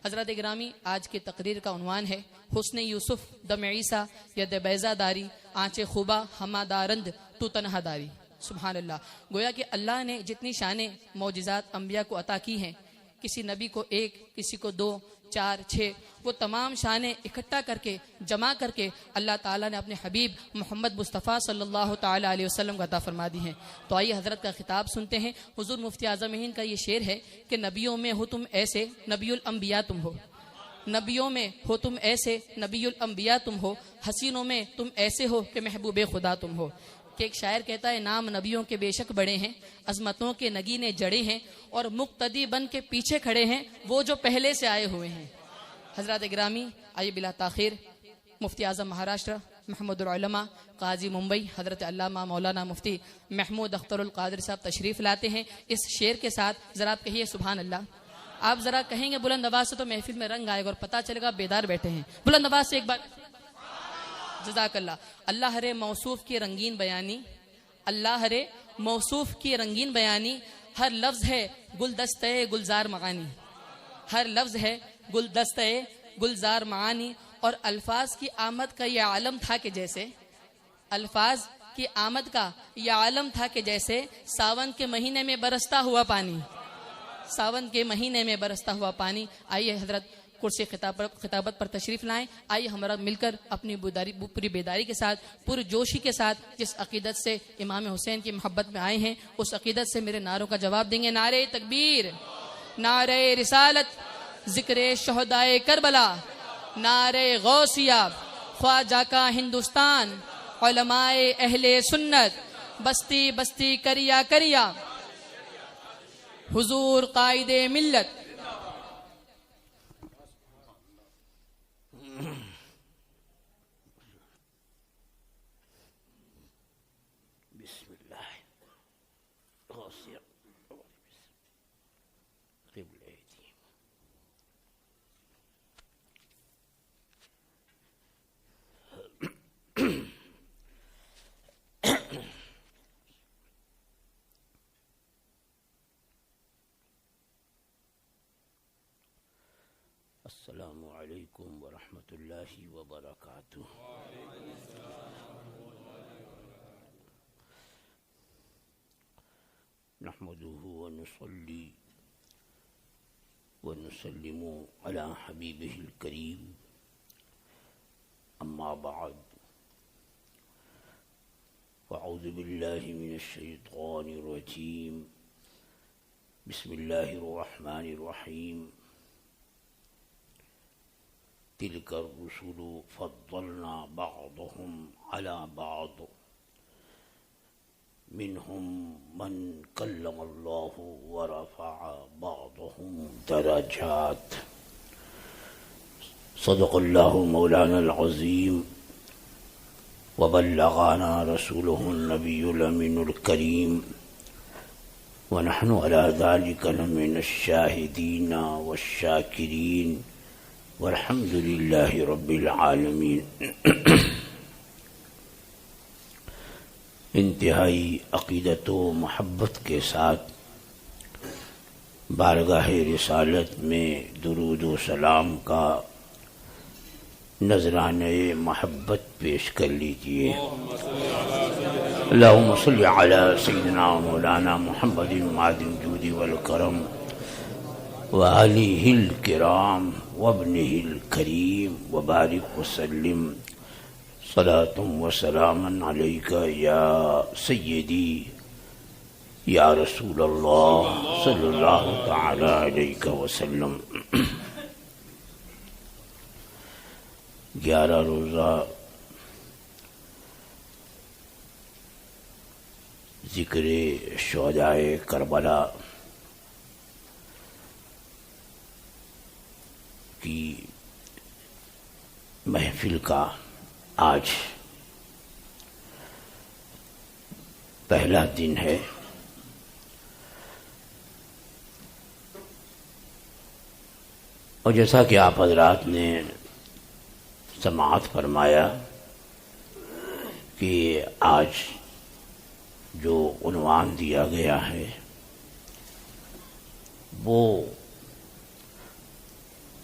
حضرات گرامی، آج کی تقریر کا عنوان ہے حسن یوسف دم عیسیٰ ید بیضا داری آنچ خوبا ہما دارند تو تنہا داری۔ سبحان اللہ۔ گویا کہ اللہ نے جتنی شانیں معجزات انبیاء کو عطا کی ہیں، کسی نبی کو 1، کسی کو 2، 4، 6، وہ تمام شانیں اکٹھا کر کے جمع کر کے اللہ تعالیٰ نے اپنے حبیب محمد مصطفیٰ صلی اللہ تعالیٰ علیہ وسلم کو عطا فرما دی ہیں۔ تو آئیے حضرت کا خطاب سنتے ہیں۔ حضور مفتی اعظم ہند کا یہ شعر ہے کہ نبیوں میں ہو تم ایسے، نبی الانبیاء تم ہو۔ نبیوں میں ہو تم ایسے، نبی الانبیاء تم ہو۔ حسینوں میں تم ایسے ہو کہ محبوب خدا تم ہو۔ کہ ایک شاعر کہتا ہے نام نبیوں کے بے شک بڑے ہیں، عظمتوں کے نگینے جڑے ہیں، اور مقتدی بن کے پیچھے کھڑے ہیں وہ جو پہلے سے آئے ہوئے ہیں۔ حضرات گرامی، آئیے بلا تاخیر مفتی اعظم مہاراشٹر، محمد العلماء، قاضی ممبئی، حضرت علامہ مولانا مفتی محمود اختر القادری صاحب تشریف لاتے ہیں اس شعر کے ساتھ۔ ذرا آپ کہیے سبحان اللہ۔ آپ ذرا کہیں گے بلند آواز سے تو محفل میں رنگ آئے گا اور پتہ چلے گا بیدار بیٹھے ہیں۔ بلند آواز سے ایک بار جزاک اللہ۔ اللہ ہرے موصوف کی رنگین بیانی، اللہ ہرے موصوف کی رنگین بیانی، ہر لفظ ہے گلدستہ گلزار معانی، ہر لفظ ہے گلدستہ گلزار معانی۔ اور الفاظ کی آمد کا یہ عالم تھا کہ جیسے، الفاظ کی آمد کا یہ عالم تھا کہ جیسے ساون کے مہینے میں برستا ہوا پانی، ساون کے مہینے میں برستا ہوا پانی۔ آئیے حضرت کرسی خطابت پر تشریف لائیں۔ آئیے ہمارا مل کر اپنی پوری بیداری کے ساتھ، پوری جوشی کے ساتھ جس عقیدت سے امام حسین کی محبت میں آئے ہیں اس عقیدت سے میرے نعروں کا جواب دیں گے۔ نعرہ تکبیر، نعرہ رسالت، ذکر شہدائے کربلا، نعرہ غوثیہ، خواجہ کا ہندوستان، علماء اہل سنت، بستی بستی کریا کریا، حضور قائد ملت۔ السلام علیکم ورحمۃ اللہ وبرکاتہ۔ نحمده ونصلي ونسلم على حبیبه الکریم، اما بعد فاعوذ باللہ من الشیطان الرجیم، بسم اللہ الرحمن الرحیم۔ تلك الرسل فضلنا بعضهم على بعض منهم من كلم الله ورفع بعضهم درجات۔ صدق الله مولانا العظيم وبلغنا رسوله النبي الأمين الكريم، ونحن على ذلك لمن الشاهدين والشاكرين، والحمد للہ رب العالمین۔ انتہائی عقیدت و محبت کے ساتھ بارگاہ رسالت میں درود و سلام کا نذرانہ محبت پیش کر لیجئے۔ اللہم صلی علی سیدنا مولانا محمد معدن الجود والکرم وآلہ الکرام وابنہ الکریم وبارک وسلم، صلاۃ و سلاما علیک یا سیدی یا رسول اللہ صلی اللہ تعالی علیہ وسلم۔ 11 روزہ ذکر شہدائے کربلا کی محفل کا آج پہلا دن ہے۔ اور جیسا کہ آپ حضرات نے سماعت فرمایا کہ آج جو عنوان دیا گیا ہے وہ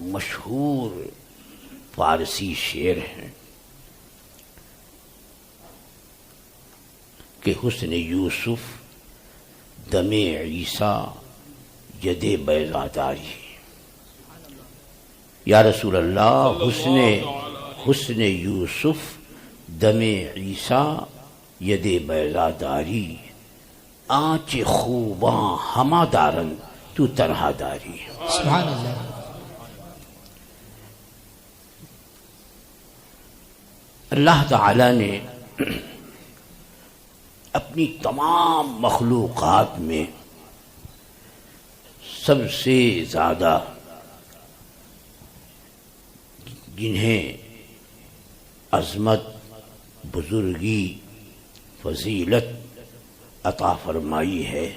مشہور فارسی شعر ہیں کہ حسن یوسف دم عیسیٰ ید بیضاداری. یا رسول اللہ، حسن یوسف دم عیسیٰ ید بیضاداری، آنچ خوباں ہما دارن تو تنہا داری. سبحان اللہ. اللہ تعالی نے اپنی تمام مخلوقات میں سب سے زیادہ جنہیں عظمت، بزرگی، فضیلت عطا فرمائی ہے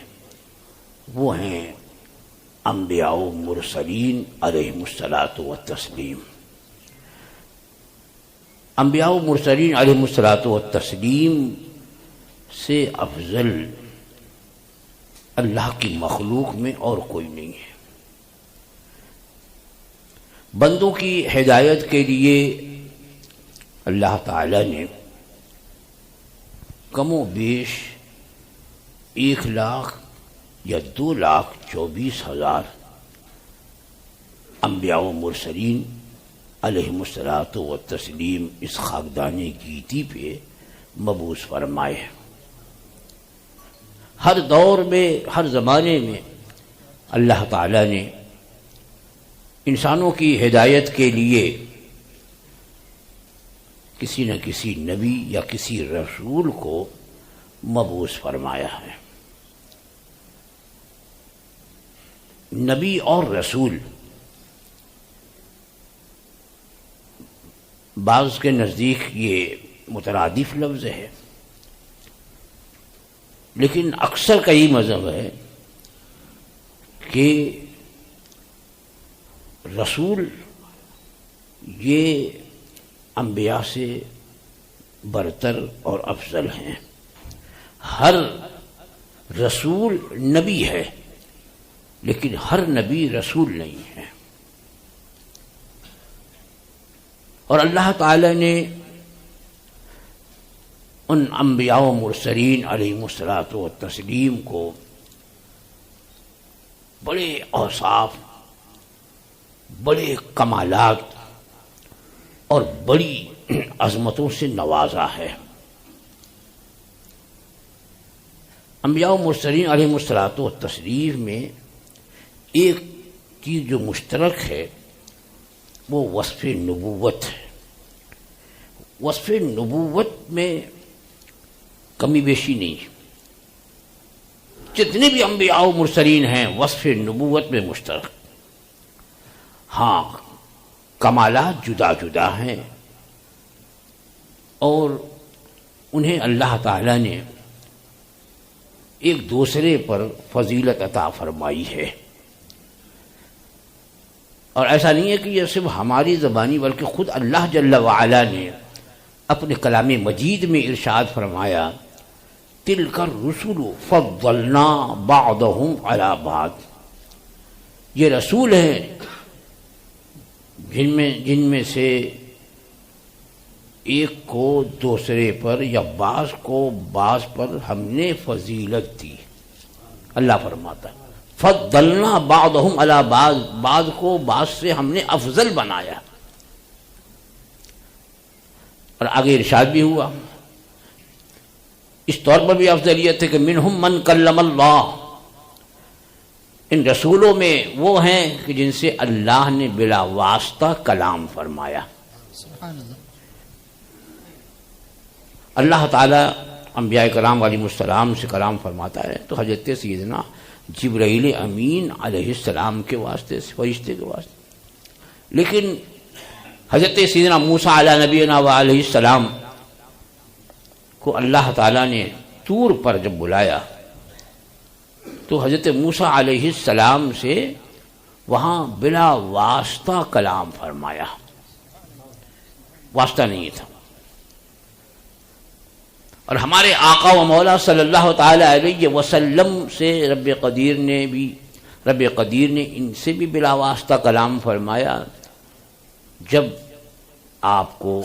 وہ ہیں انبیاء و مرسلین علیہم الصلاۃ والتسلیم. انبیاء و مرسلین علیہم الصلاۃ والتسلیم سے افضل اللہ کی مخلوق میں اور کوئی نہیں ہے. بندوں کی ہدایت کے لیے اللہ تعالی نے کم و بیش 1,00,000 یا 2,24,000 انبیاء و مرسلین علیہم الصلاۃ والتسلیم اس خاکدان گیتی پہ مبعوث فرمائے ہیں. ہر دور میں، ہر زمانے میں اللہ تعالی نے انسانوں کی ہدایت کے لیے کسی نہ کسی نبی یا کسی رسول کو مبعوث فرمایا ہے. نبی اور رسول بعض کے نزدیک یہ مترادف لفظ ہے، لیکن اکثر کا یہ مذہب ہے کہ رسول یہ انبیاء سے برتر اور افضل ہیں. ہر رسول نبی ہے لیکن ہر نبی رسول نہیں ہے. اور اللہ تعالی نے ان انبیاء و مرسلین علیہم الصلاۃ والتسلیم کو بڑے اوصاف، بڑے کمالات اور بڑی عظمتوں سے نوازا ہے. انبیاء و مرسلین علیہم الصلاۃ والتسلیم میں ایک چیز جو مشترک ہے وہ وصف نبوت ہے. وصف نبوت میں کمی بیشی نہیں. جتنے بھی انبیاء و مرسلین ہیں وصف نبوت میں مشترک. ہاں کمالات جدا جدا ہیں اور انہیں اللہ تعالی نے ایک دوسرے پر فضیلت عطا فرمائی ہے. اور ایسا نہیں ہے کہ یہ صرف ہماری زبانی بلکہ خود اللہ جل وعلا نے اپنے کلام مجید میں ارشاد فرمایا تلک الرسل فضلنا بعضهم علی بعض. یہ رسول ہیں جن میں سے ایک کو دوسرے پر یا بعض کو بعض پر ہم نے فضیلت دی. اللہ فرماتا ہے فضلنا بعضهم علی بعض، بعض کو بعض سے ہم نے افضل بنایا. اور آگے ارشاد بھی ہوا اس طور پر بھی افضلیت ہے کہ منہم من کلم اللہ، ان رسولوں میں وہ ہیں کہ جن سے اللہ نے بلا واسطہ کلام فرمایا. سبحان اللہ. اللہ تعالیٰ انبیاء کرام علیہ السلام سے کلام فرماتا ہے تو حضرت سیدنا جبرائیل امین علیہ السلام کے واسطے سے، فرشتے کے واسطے. لیکن حضرت سیدنا موسیٰ علیہ نبینا و علیہ السلام کو اللہ تعالیٰ نے طور پر جب بلایا تو حضرت موسیٰ علیہ السلام سے وہاں بلا واسطہ کلام فرمایا. واسطہ نہیں تھا. اور ہمارے آقا و مولا صلی اللہ تعالی علیہ وسلم سے رب قدیر نے بھی رب قدیر نے ان سے بھی بلا واسطہ کلام فرمایا جب آپ کو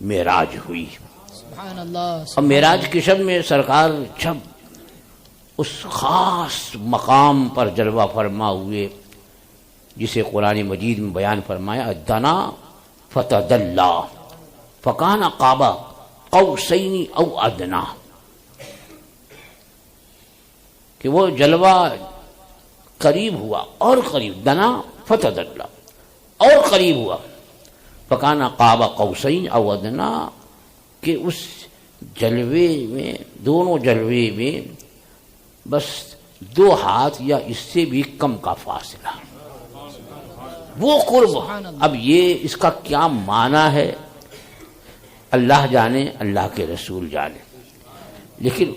معراج ہوئی. سبحان اللہ. اور معراج کی شب میں سرکار جب اس خاص مقام پر جلوہ فرما ہوئے جسے قرآن مجید میں بیان فرمایا دنا فتدلا فکان قاب قوسین او ادنا، کہ وہ جلوہ قریب ہوا اور قریب، دنا فتدلا اور قریب ہوا، فکان قاب قوسین او ادنا، کہ اس جلوے میں، دونوں جلوے میں بس 2 ہاتھ یا اس سے بھی کم کا فاصلہ، وہ قرب. اب یہ اس کا کیا معنی ہے اللہ جانے، اللہ کے رسول جانے، لیکن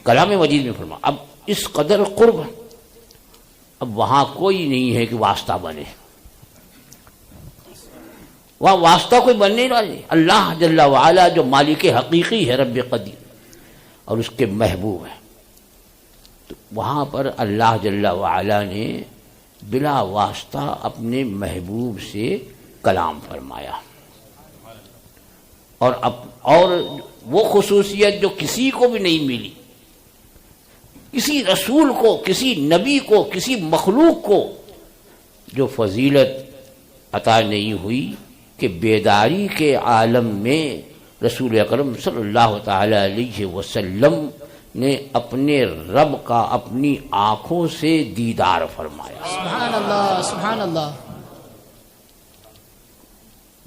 کلام مجید میں فرما اب اس قدر قرب، اب وہاں کوئی نہیں ہے کہ واسطہ بنے، وہاں واسطہ کوئی بن نہیں رہا. اللہ جل وعلا جو مالک حقیقی ہے رب قدیر اور اس کے محبوب ہے، تو وہاں پر اللہ جل وعلا نے بلا واسطہ اپنے محبوب سے کلام فرمایا. اور وہ خصوصیت جو کسی کو بھی نہیں ملی، کسی رسول کو، کسی نبی کو، کسی مخلوق کو جو فضیلت عطا نہیں ہوئی کہ بیداری کے عالم میں رسول اکرم صلی اللہ تعالی علیہ وسلم نے اپنے رب کا اپنی آنکھوں سے دیدار فرمایا. سبحان اللہ. سبحان اللہ.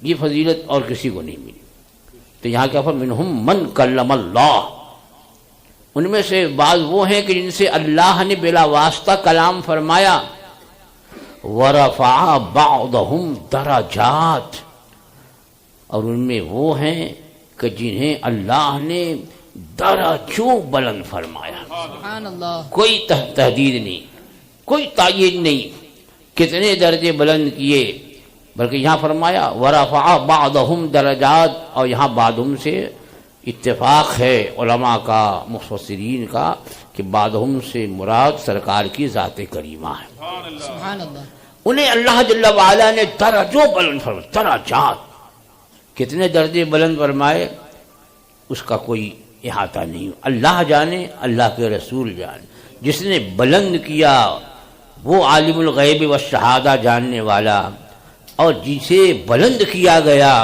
یہ فضیلت اور کسی کو نہیں ملی. تو یہاں کیا منہم من کلم اللہ، ان میں سے بعض وہ ہیں کہ جن سے اللہ نے بلا واسطہ کلام فرمایا. ورفع بعضهم درجات، اور ان میں وہ ہیں کہ جنہیں اللہ نے درجوں بلند فرمایا. سبحان اللہ. کوئی تحدید نہیں، کوئی تعین نہیں کتنے درجے بلند کیے، بلکہ یہاں فرمایا ورفع بعضهم درجات، اور یہاں بعضهم سے اتفاق ہے علماء کا، مفسرین کا، کہ بعضهم سے مراد سرکار کی ذات کریمہ ہے. سبحان اللہ. انہیں اللہ جل وعلا نے درجوں بلند فرمایا. درجات کتنے درجے بلند فرمائے اس کا کوئی احاطہ نہیں. اللہ جانے، اللہ کے رسول جانے. جس نے بلند کیا وہ عالم الغیب والشہادہ جاننے والا، اور جسے بلند کیا گیا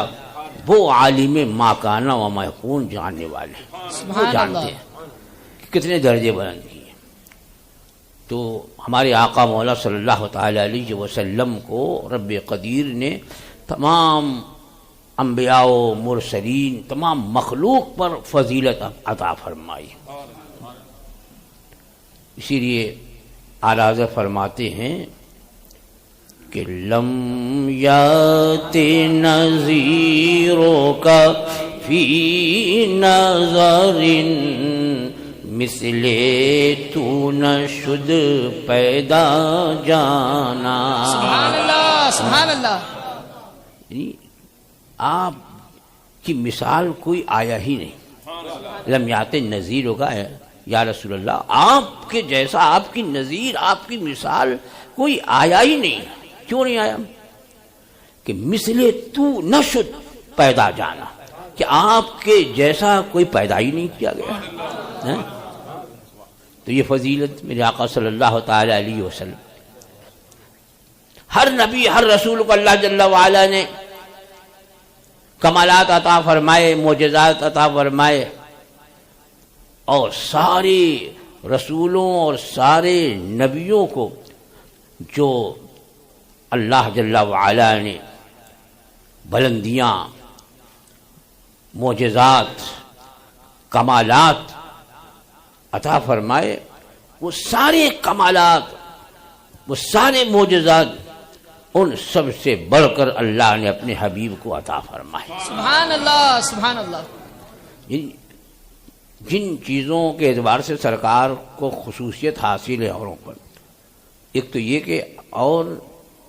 وہ عالم ما کان و ما یکون جاننے والے. وہ جانتے ہیں کہ کتنے درجے بلند کیے. تو ہمارے آقا مولا صلی اللہ تعالی علیہ وسلم کو رب قدیر نے تمام انبیاء و مرسلین، تمام مخلوق پر فضیلت عطا فرمائی. اسی لیے اعلیٰ حضرت فرماتے ہیں کہ لم یات نظیروں کا فی نظر مثل تو نشد پیدا جانا. سبحان اللہ. سبحان اللہ. آپ کی مثال کوئی آیا ہی نہیں. لم یات نظیر ہوگا یا رسول اللہ، آپ کے جیسا، آپ کی نظیر، آپ کی مثال کوئی آیا ہی نہیں. کیوں نہیں آیا؟ کہ مثل تو نشد پیدا جانا، کہ آپ کے جیسا کوئی پیدا ہی نہیں کیا گیا. تو یہ فضیلت میرے آقا صلی اللہ تعالی علیہ وسلم، ہر نبی ہر رسول کو اللہ جل وعلا نے کمالات عطا فرمائے، معجزات عطا فرمائے، اور سارے رسولوں اور سارے نبیوں کو جو اللہ جل وعلا نے بلندیاں، معجزات، کمالات عطا فرمائے، وہ سارے کمالات، وہ سارے معجزات، ان سب سے بڑھ کر اللہ نے اپنے حبیب کو عطا فرمائے. سبحان اللہ. سبحان اللہ. جن چیزوں کے اعتبار سے سرکار کو خصوصیت حاصل ہے اوروں پر، ایک تو یہ کہ اور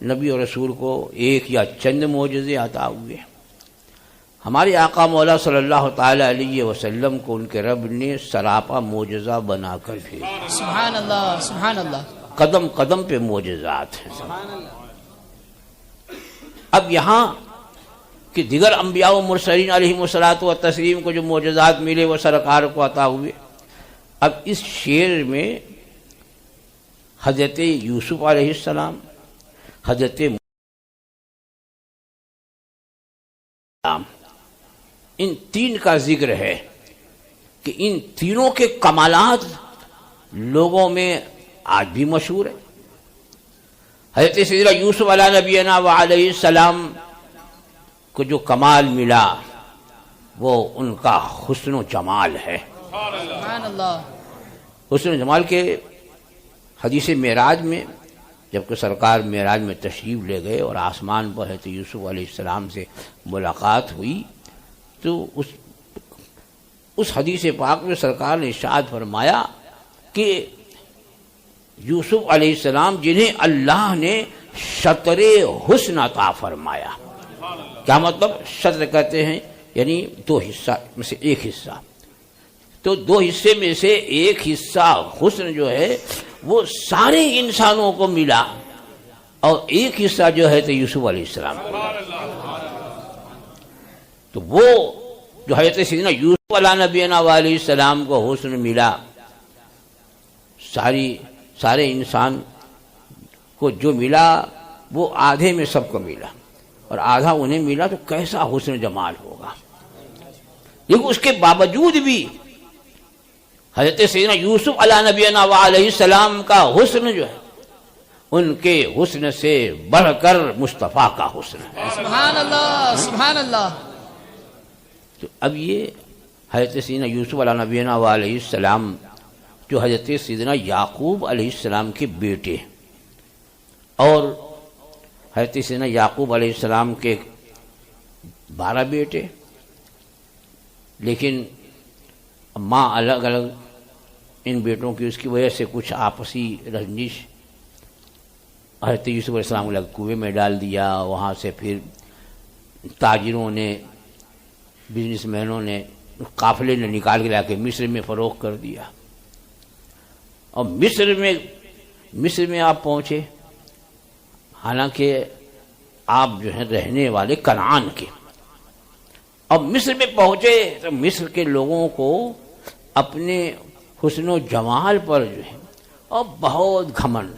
نبی اور رسول کو ایک یا چند معجزے عطا ہوئے. ہمارے آقا مولا صلی اللہ تعالی علیہ وسلم کو ان کے رب نے سراپا معجزہ بنا کر بھیجا. سبحان اللہ. سبحان اللہ. قدم قدم پہ معجزات ہیں. اب یہاں کہ دیگر انبیاء و مرسلین علیہم الصلاۃ و تسلیم کو جو معجزات ملے وہ سرکار کو عطا ہوئے. اب اس شعر میں حضرت یوسف علیہ السلام، حضرت ان تین کا ذکر ہے کہ ان تینوں کے کمالات لوگوں میں آج بھی مشہور ہے. حضرت سیدنا یوسف علیہ نبینا و علیہ السلام کو جو کمال ملا وہ ان کا حسن و جمال ہے. سبحان اللہ. حسن و جمال کے حدیث معراج میں جب کہ سرکار معراج میں تشریف لے گئے اور آسمان پر حضرت یوسف علیہ السلام سے ملاقات ہوئی تو اس حدیث پاک میں سرکار نے ارشاد فرمایا کہ یوسف علیہ السلام جنہیں اللہ نے شطر حسن عطا فرمایا. کیا مطلب؟ شطر کہتے ہیں یعنی دو حصہ میں سے ایک حصہ، تو دو حصے میں سے ایک حصہ حسن جو ہے وہ سارے انسانوں کو ملا اور ایک حصہ جو ہے تو یوسف علیہ السلام کو ملا. تو وہ جو حضرت سیدنا یوسف علیہ نبینا علیہ السلام کو حسن ملا، سارے انسان کو جو ملا وہ آدھے میں سب کو ملا اور آدھا انہیں ملا، تو کیسا حسن جمال ہوگا. لیکن اس کے باوجود بھی حضرت سیدنا یوسف علیہ نبینا علیہ السلام کا حسن جو ہے ان کے حسن سے بڑھ کر مصطفیٰ کا حسن ہے. سبحان اللہ سبحان اللہ. تو اب یہ حضرت سیدنا یوسف علیہ نبینا علیہ السلام جو حضرت سیدنا یعقوب علیہ السلام کے بیٹے اور حضرت سیدنا یعقوب علیہ السلام کے 12 بیٹے، لیکن ماں الگ الگ ان بیٹوں کی اس کی وجہ سے کچھ آپسی رنجش، حضرت یوسف علیہ السلام کو کنویں میں ڈال دیا. وہاں سے پھر تاجروں نے، بزنس مینوں نے، قافلے نے نکال کے لا کے مصر میں فروخت کر دیا. اور مصر میں آپ پہنچے، حالانکہ آپ جو ہیں رہنے والے کنعان کے. اب مصر میں پہنچے تو مصر کے لوگوں کو اپنے حسن و جمال پر جو ہے اور بہت گھمنڈ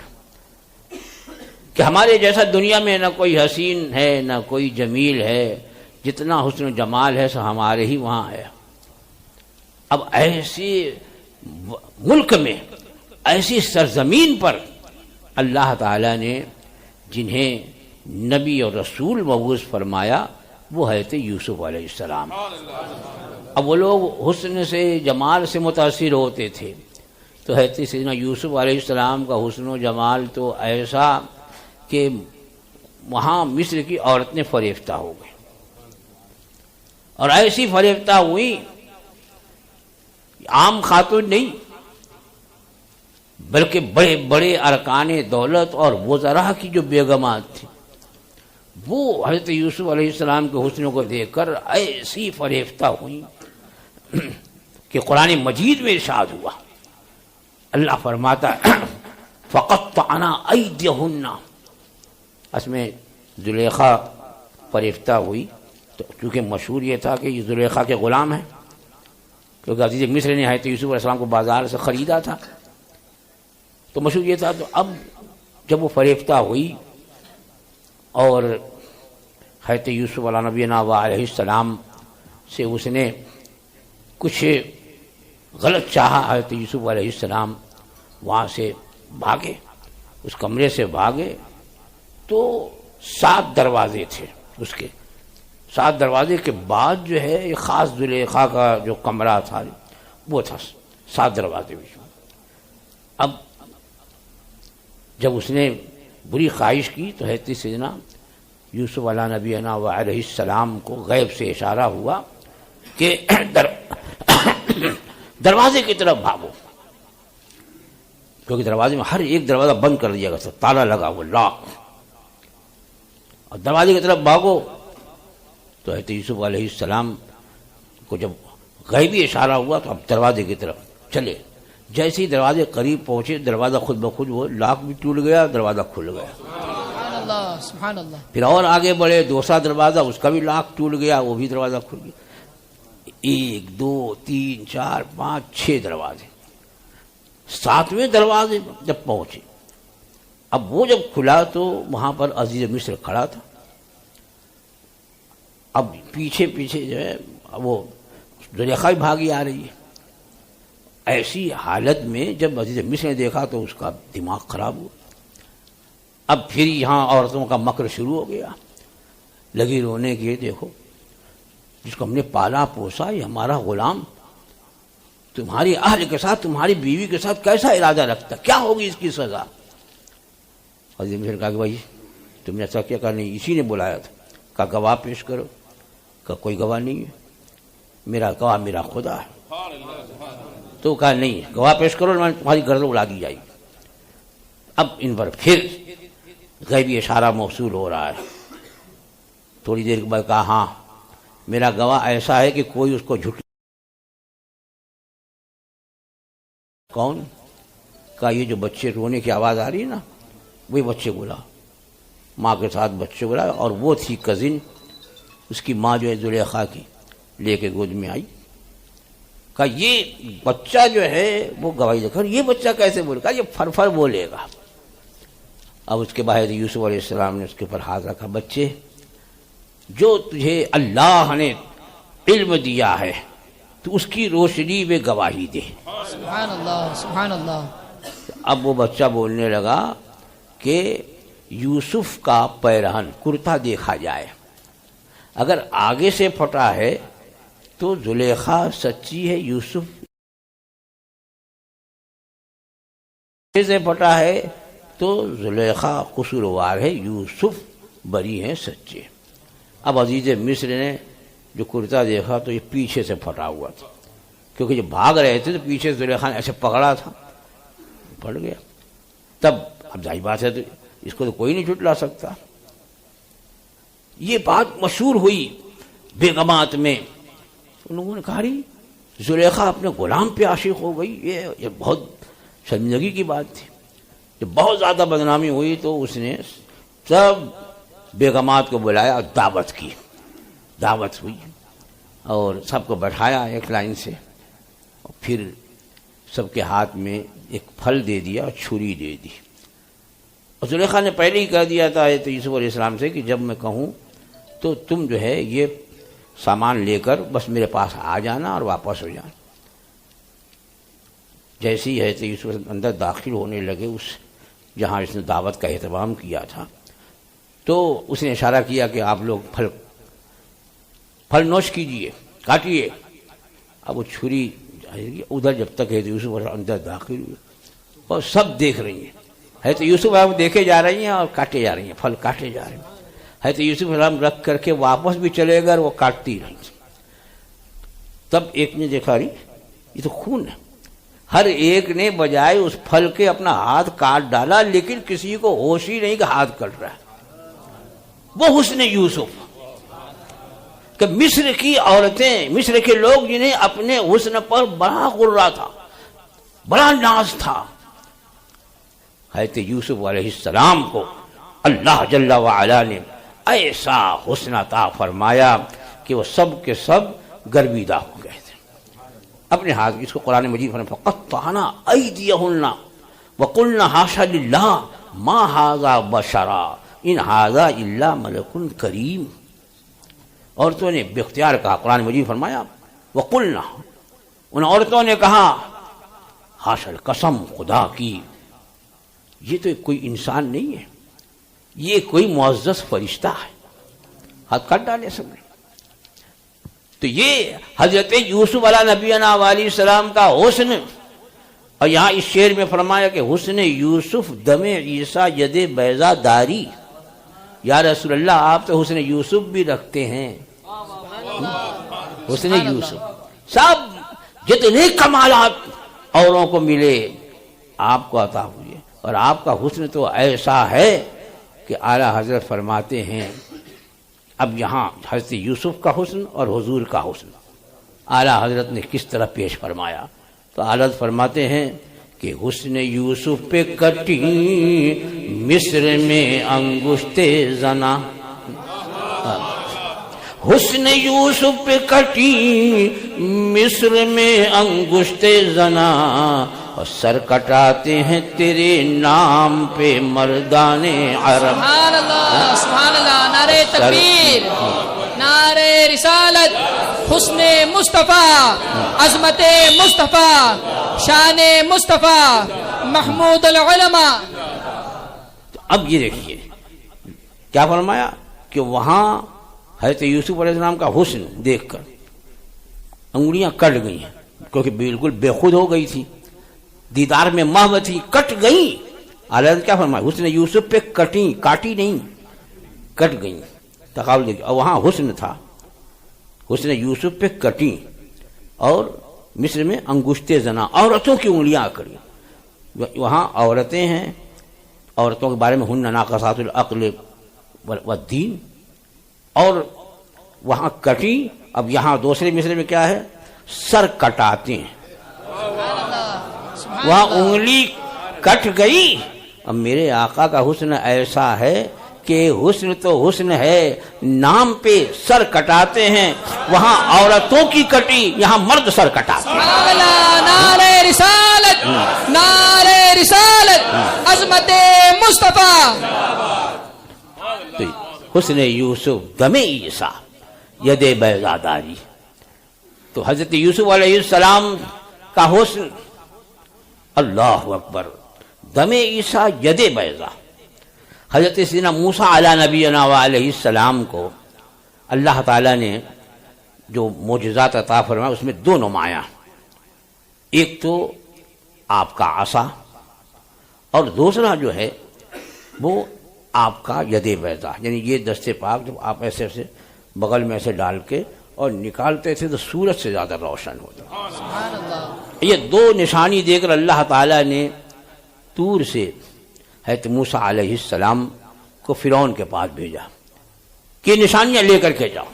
کہ ہمارے جیسا دنیا میں نہ کوئی حسین ہے نہ کوئی جمیل ہے، جتنا حسن و جمال ہے سو ہمارے ہی وہاں ہے. اب ایسے ملک میں، ایسی سرزمین پر اللہ تعالیٰ نے جنہیں نبی اور رسول مبعوث فرمایا وہ حضرت یوسف علیہ السلام. اب وہ لوگ حسن سے جمال سے متاثر ہوتے تھے، تو حضرت سیدنا یوسف علیہ السلام کا حسن و جمال تو ایسا کہ وہاں مصر کی عورتیں فریفتہ ہو گئی، اور ایسی فریفتہ ہوئی عام خاتون نہیں بلکہ بڑے بڑے ارکان دولت اور وزراء کی جو بیگمات تھیں وہ حضرت یوسف علیہ السلام کے حسن کو دیکھ کر ایسی فریفتہ ہوئیں کہ قرآن مجید میں ارشاد ہوا. اللہ فرماتا فقطعنا ایدیہن. اس میں زلیخا فریفتہ ہوئی تو چونکہ مشہور یہ تھا کہ یہ زلیخا کے غلام ہیں، کیونکہ عزیز مصر نے حضرت یوسف علیہ السلام کو بازار سے خریدا تھا، تو مشہور یہ تھا. تو اب جب وہ فریفتہ ہوئی اور حضرت یوسف علیہ نبینا علیہ السلام سے اس نے کچھ غلط چاہا، حضرت یوسف علیہ السلام وہاں سے بھاگے، اس کمرے سے بھاگے. تو 7 دروازے تھے، اس کے 7 دروازے کے بعد جو ہے ایک خاص زلیخا کا جو کمرہ تھا وہ تھا 7 دروازے میں. اب جب اس نے بری خواہش کی تو حضرت سیدنا یوسف علیہ نبینا علیہ السلام کو غیب سے اشارہ ہوا کہ دروازے کی طرف بھاگو، کیونکہ دروازے میں ہر ایک دروازہ بند کر دیا گیا، تالا لگا وہ لاک، اور دروازے کی طرف بھاگو. تو حضرت یوسف علیہ السلام کو جب غیبی اشارہ ہوا تو اب دروازے کی طرف چلے، جیسے ہی دروازے قریب پہنچے دروازہ خود بخود وہ لاک بھی ٹوٹ گیا، دروازہ کھل گیا۔ سبحان اللہ سبحان اللہ۔ پھر اور آگے بڑھے، دوسرا دروازہ، اس کا بھی لاک ٹوٹ گیا، وہ بھی دروازہ کھل گیا۔ 1 2 3 4 5 6 دروازے، 7ویں دروازے جب پہنچے، اب وہ جب کھلا تو وہاں پر عزیز مصر کھڑا تھا۔ اب پیچھے پیچھے جو ہے وہ زلیخا بھی بھاگی آ رہی ہے۔ ایسی حالت میں جب عزیز مصر نے دیکھا تو اس کا دماغ خراب ہوا۔ اب پھر یہاں عورتوں کا مکر شروع ہو گیا، لگی رونے کی، دیکھو جس کو ہم نے پالا پوسا، یہ ہمارا غلام تمہاری اہل کے ساتھ، تمہاری بیوی کے ساتھ کیسا ارادہ رکھتا، کیا ہوگی اس کی سزا؟ عزیز مصر نے کہا کہ بھائی تم نے ایسا کیا؟ کہا نہیں، اسی نے بلایا تھا۔ کہا گواہ پیش کرو۔ کہا کوئی گواہ نہیں ہے، میرا گواہ میرا خدا ہے۔ تو کہا نہیں، گواہ پیش کرو، تمہاری گردن اڑا دی جائے گی۔ اب ان پر پھر غیبی اشارہ موصول ہو رہا ہے۔ تھوڑی دیر کے بعد کہا ہاں میرا گواہ ایسا ہے کہ کوئی اس کو جھٹ۔ کون؟ کہا یہ جو بچے رونے کی آواز آ رہی ہے نا، وہی بچے بولا، ماں کے ساتھ بچے بولا، اور وہ تھی کزن، اس کی ماں جو ہے زلیخا کی، لے کے گود میں آئی۔ کہا یہ بچہ جو ہے وہ گواہی دے کر، یہ بچہ کیسے بولے؟ کہا یہ فر فر بولے گا۔ اب اس کے بعد یوسف علیہ السلام نے اس کے اوپر ہاتھ رکھا، بچے جو تجھے اللہ نے علم دیا ہے تو اس کی روشنی میں گواہی دے۔ سبحان اللہ سبحان اللہ۔ اب وہ بچہ بولنے لگا کہ یوسف کا پیرہن کرتا دیکھا جائے، اگر آگے سے پھٹا ہے تو زلیخا سچی ہے، یوسف سے پھٹا ہے تو زلیخا قصوروار ہے، یوسف بری ہیں، سچے۔ اب عزیز مصر نے جو کرتا دیکھا تو یہ پیچھے سے پھٹا ہوا تھا، کیونکہ جب بھاگ رہے تھے تو پیچھے زلیخا نے ایسے پکڑا تھا، پھٹ گیا۔ تب اب ظاہر بات ہے تو اس کو تو کوئی نہیں جھٹلا سکتا۔ یہ بات مشہور ہوئی بیگمات میں، ان لوگوں نے کہا زلیخا اپنے غلام پہ عاشق ہو گئی، یہ بہت شرمندگی کی بات تھی۔ جب بہت زیادہ بدنامی ہوئی تو اس نے سب بیگمات کو بلایا اور دعوت کی، دعوت ہوئی اور سب کو بٹھایا ایک لائن سے، اور پھر سب کے ہاتھ میں ایک پھل دے دیا اور چھری دے دی۔ اور زلیخا نے پہلے ہی کہہ دیا تھا یوسف علیہ السلام سے کہ جب میں کہوں تو تم جو ہے یہ سامان لے کر بس میرے پاس آ جانا اور واپس ہو جانا۔ جیسے ہی ہے تو یوسف اندر داخل ہونے لگے اس جہاں اس نے دعوت کا اہتمام کیا تھا، تو اس نے اشارہ کیا کہ آپ لوگ پھل نوش کیجئے، کاٹیے۔ اب وہ چھری ادھر جب تک ہے تو یوسف اندر داخل ہوئے اور سب دیکھ رہی ہیں، ہے تو یوسف آپ دیکھے جا رہی ہیں اور کاٹے جا رہی ہیں، پھل کاٹے جا رہے ہیں، ہے تو یوسف السلام رکھ کر کے واپس بھی چلے گئے اور وہ کاٹتی رہی۔ تب ایک نے دیکھا یہ تو خون ہے، ہر ایک نے بجائے اس پھل کے اپنا ہاتھ کاٹ ڈالا، لیکن کسی کو ہوش ہی نہیں کہ ہاتھ کٹ رہا ہے۔ وہ حسن یوسف کہ مصر کی عورتیں، مصر کے لوگ جنہیں اپنے حسن پر بڑا غرہ تھا، بڑا ناز تھا، حضرت یوسف علیہ السلام کو اللہ جل وعلا نے ایسا حسن عطا فرمایا کہ وہ سب کے سب گرویدہ ہو گئے تھے اپنے ہاتھ۔ اس کو قرآن مجید فرماتا ہے فقطعنا ایدیہن وقلنا حاشا للہ ما ھذا بشرا ان ھذا الا ملک کریم۔ عورتوں نے بے اختیار کہا، قرآن مجید فرمایا وقلنا، ان عورتوں نے کہا حاشا، قسم خدا کی یہ تو کوئی انسان نہیں ہے، یہ کوئی معزز فرشتہ ہے، ہاتھ کاٹ ڈالے سب نے۔ تو یہ حضرت یوسف علیہ نبینا علیہ السلام کا حسن، اور یہاں اس شعر میں فرمایا کہ حسن یوسف دم عیسیٰ ید بیضا داری۔ یا رسول اللہ آپ تو حسن یوسف بھی رکھتے ہیں، حسن یوسف سب جتنے کمالات اوروں کو ملے آپ کو عطا ہوئے، اور آپ کا حسن تو ایسا ہے کہ اعلیٰ حضرت فرماتے ہیں، اب یہاں حضرت یوسف کا حسن اور حضور کا حسن اعلیٰ حضرت نے کس طرح پیش فرمایا۔ تو حضرت فرماتے ہیں کہ حسن یوسف پہ کٹی مصر میں انگشت زنا، حسن یوسف پہ کٹی مصر میں انگشت زنا، اور سر کٹاتے ہیں تیرے نام پہ مردان عرب۔ سبحان اللہ، سبحان اللہ، نعرہ تکبیر، نعرہ رسالت، حسن مصطفیٰ، عظمت مصطفیٰ، شان مصطفیٰ، محمود العلماء۔ اب یہ دیکھیے کیا فرمایا کہ وہاں حضرت یوسف علیہ السلام کا حسن دیکھ کر انگلیاں کٹ گئی ہیں، کیونکہ بالکل بے خود ہو گئی تھی، دیدار میں محو تھی، کٹ گئی۔ حضرت کیا فرمایا؟ حسن یوسف پہ کٹی، کاٹی نہیں، کٹ گئی۔ تقابل دیکھیے، اور وہاں حسن تھا، حسن یوسف پہ کٹی، اور مصر میں انگشت زنا، عورتوں کی انگلیاں اکڑی۔ وہاں عورتیں ہیں، عورتوں کے بارے میں ہن ناقصات العقل والدین، اور وہاں کٹی۔ اب یہاں دوسرے مصر میں کیا ہے؟ سر کٹاتے ہیں، وہاں انگلی کٹ گئی۔ اب میرے آقا کا حسن ایسا ہے کہ حسن تو حسن ہے، نام پہ سر کٹاتے ہیں، وہاں عورتوں کی کٹی، یہاں مرد سر کٹاتے ہیں۔ نعرہ رسالت، نعرہ رسالت، عظمت مصطفیٰ۔ حسن یوسف دم عیسیٰ ید بیضا داری، تو حضرت یوسف علیہ السلام کا حسن، اللہ اکبر، دم عیسیٰ ید بیضا۔ حضرت سیدنا موسیٰ علی نبینا علیہ السلام کو اللہ تعالیٰ نے جو معجزات عطا فرمایا اس میں دو نمایاں، ایک تو آپ کا عصا، اور دوسرا جو ہے وہ آپ کا ید بیضا، یعنی یہ دستے پاک جب آپ ایسے ایسے بغل میں ایسے ڈال کے اور نکالتے تھے تو سورج سے زیادہ روشن ہوتا۔ یہ دو نشانی دے کر اللہ تعالیٰ نے طور سے حضرت موسیٰ علیہ السلام کو فرعون کے پاس بھیجا کہ نشانیاں لے کر کے جاؤ۔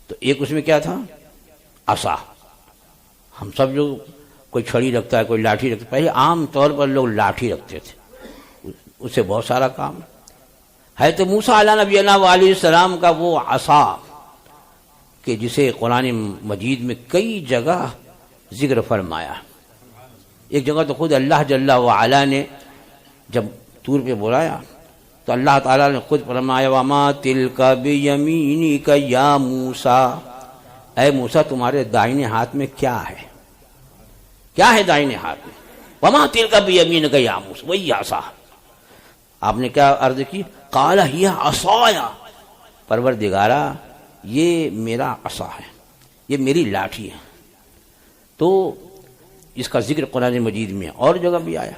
تو ایک اس میں کیا تھا؟ عصا۔ ہم سب جو کوئی چھڑی رکھتا ہے، کوئی لاٹھی رکھتا ہے، پہلے عام طور پر لوگ لاٹھی رکھتے تھے، اس سے بہت سارا کام۔ حضرت موسیٰ علیہ نبینا علیہ السلام کا وہ عصا کہ جسے قرآن مجید میں کئی جگہ ذکر فرمایا، ایک جگہ تو خود اللہ جل وعلا نے جب طور پہ بلایا تو اللہ تعالیٰ نے خود فرمایا وما تلک بیمینک یا موسیٰ، اے موسیٰ تمہارے دائیں ہاتھ میں کیا ہے؟ کیا ہے دائیں ہاتھ میں؟ وما تلک بیمینک یا موسیٰ، وہی عصا۔ آپ نے کیا عرض کی؟ قال ہی عصایا، پروردگارا یہ میرا عصا ہے، یہ میری لاٹھی ہے۔ تو اس کا ذکر قرآن مجید میں اور جگہ بھی آیا۔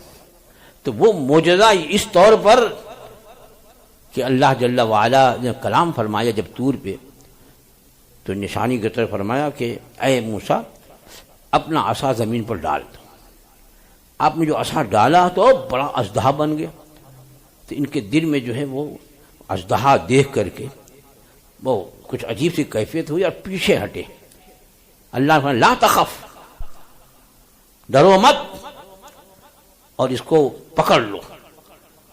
تو وہ معجزہ اس طور پر کہ اللہ جل وعلا نے کلام فرمایا جب طور پہ، تو نشانی کی طرف فرمایا کہ اے موسیٰ اپنا عصا زمین پر ڈال دو۔ آپ نے جو عصا ڈالا تو بڑا اژدہا بن گیا۔ تو ان کے دل میں جو ہے وہ اژدہا دیکھ کر کے وہ کچھ عجیب سی کیفیت ہوئی اور پیچھے ہٹے۔ اللہ نے فرمایا لا تخف، ڈرو مت، اور اس کو پکڑ لو۔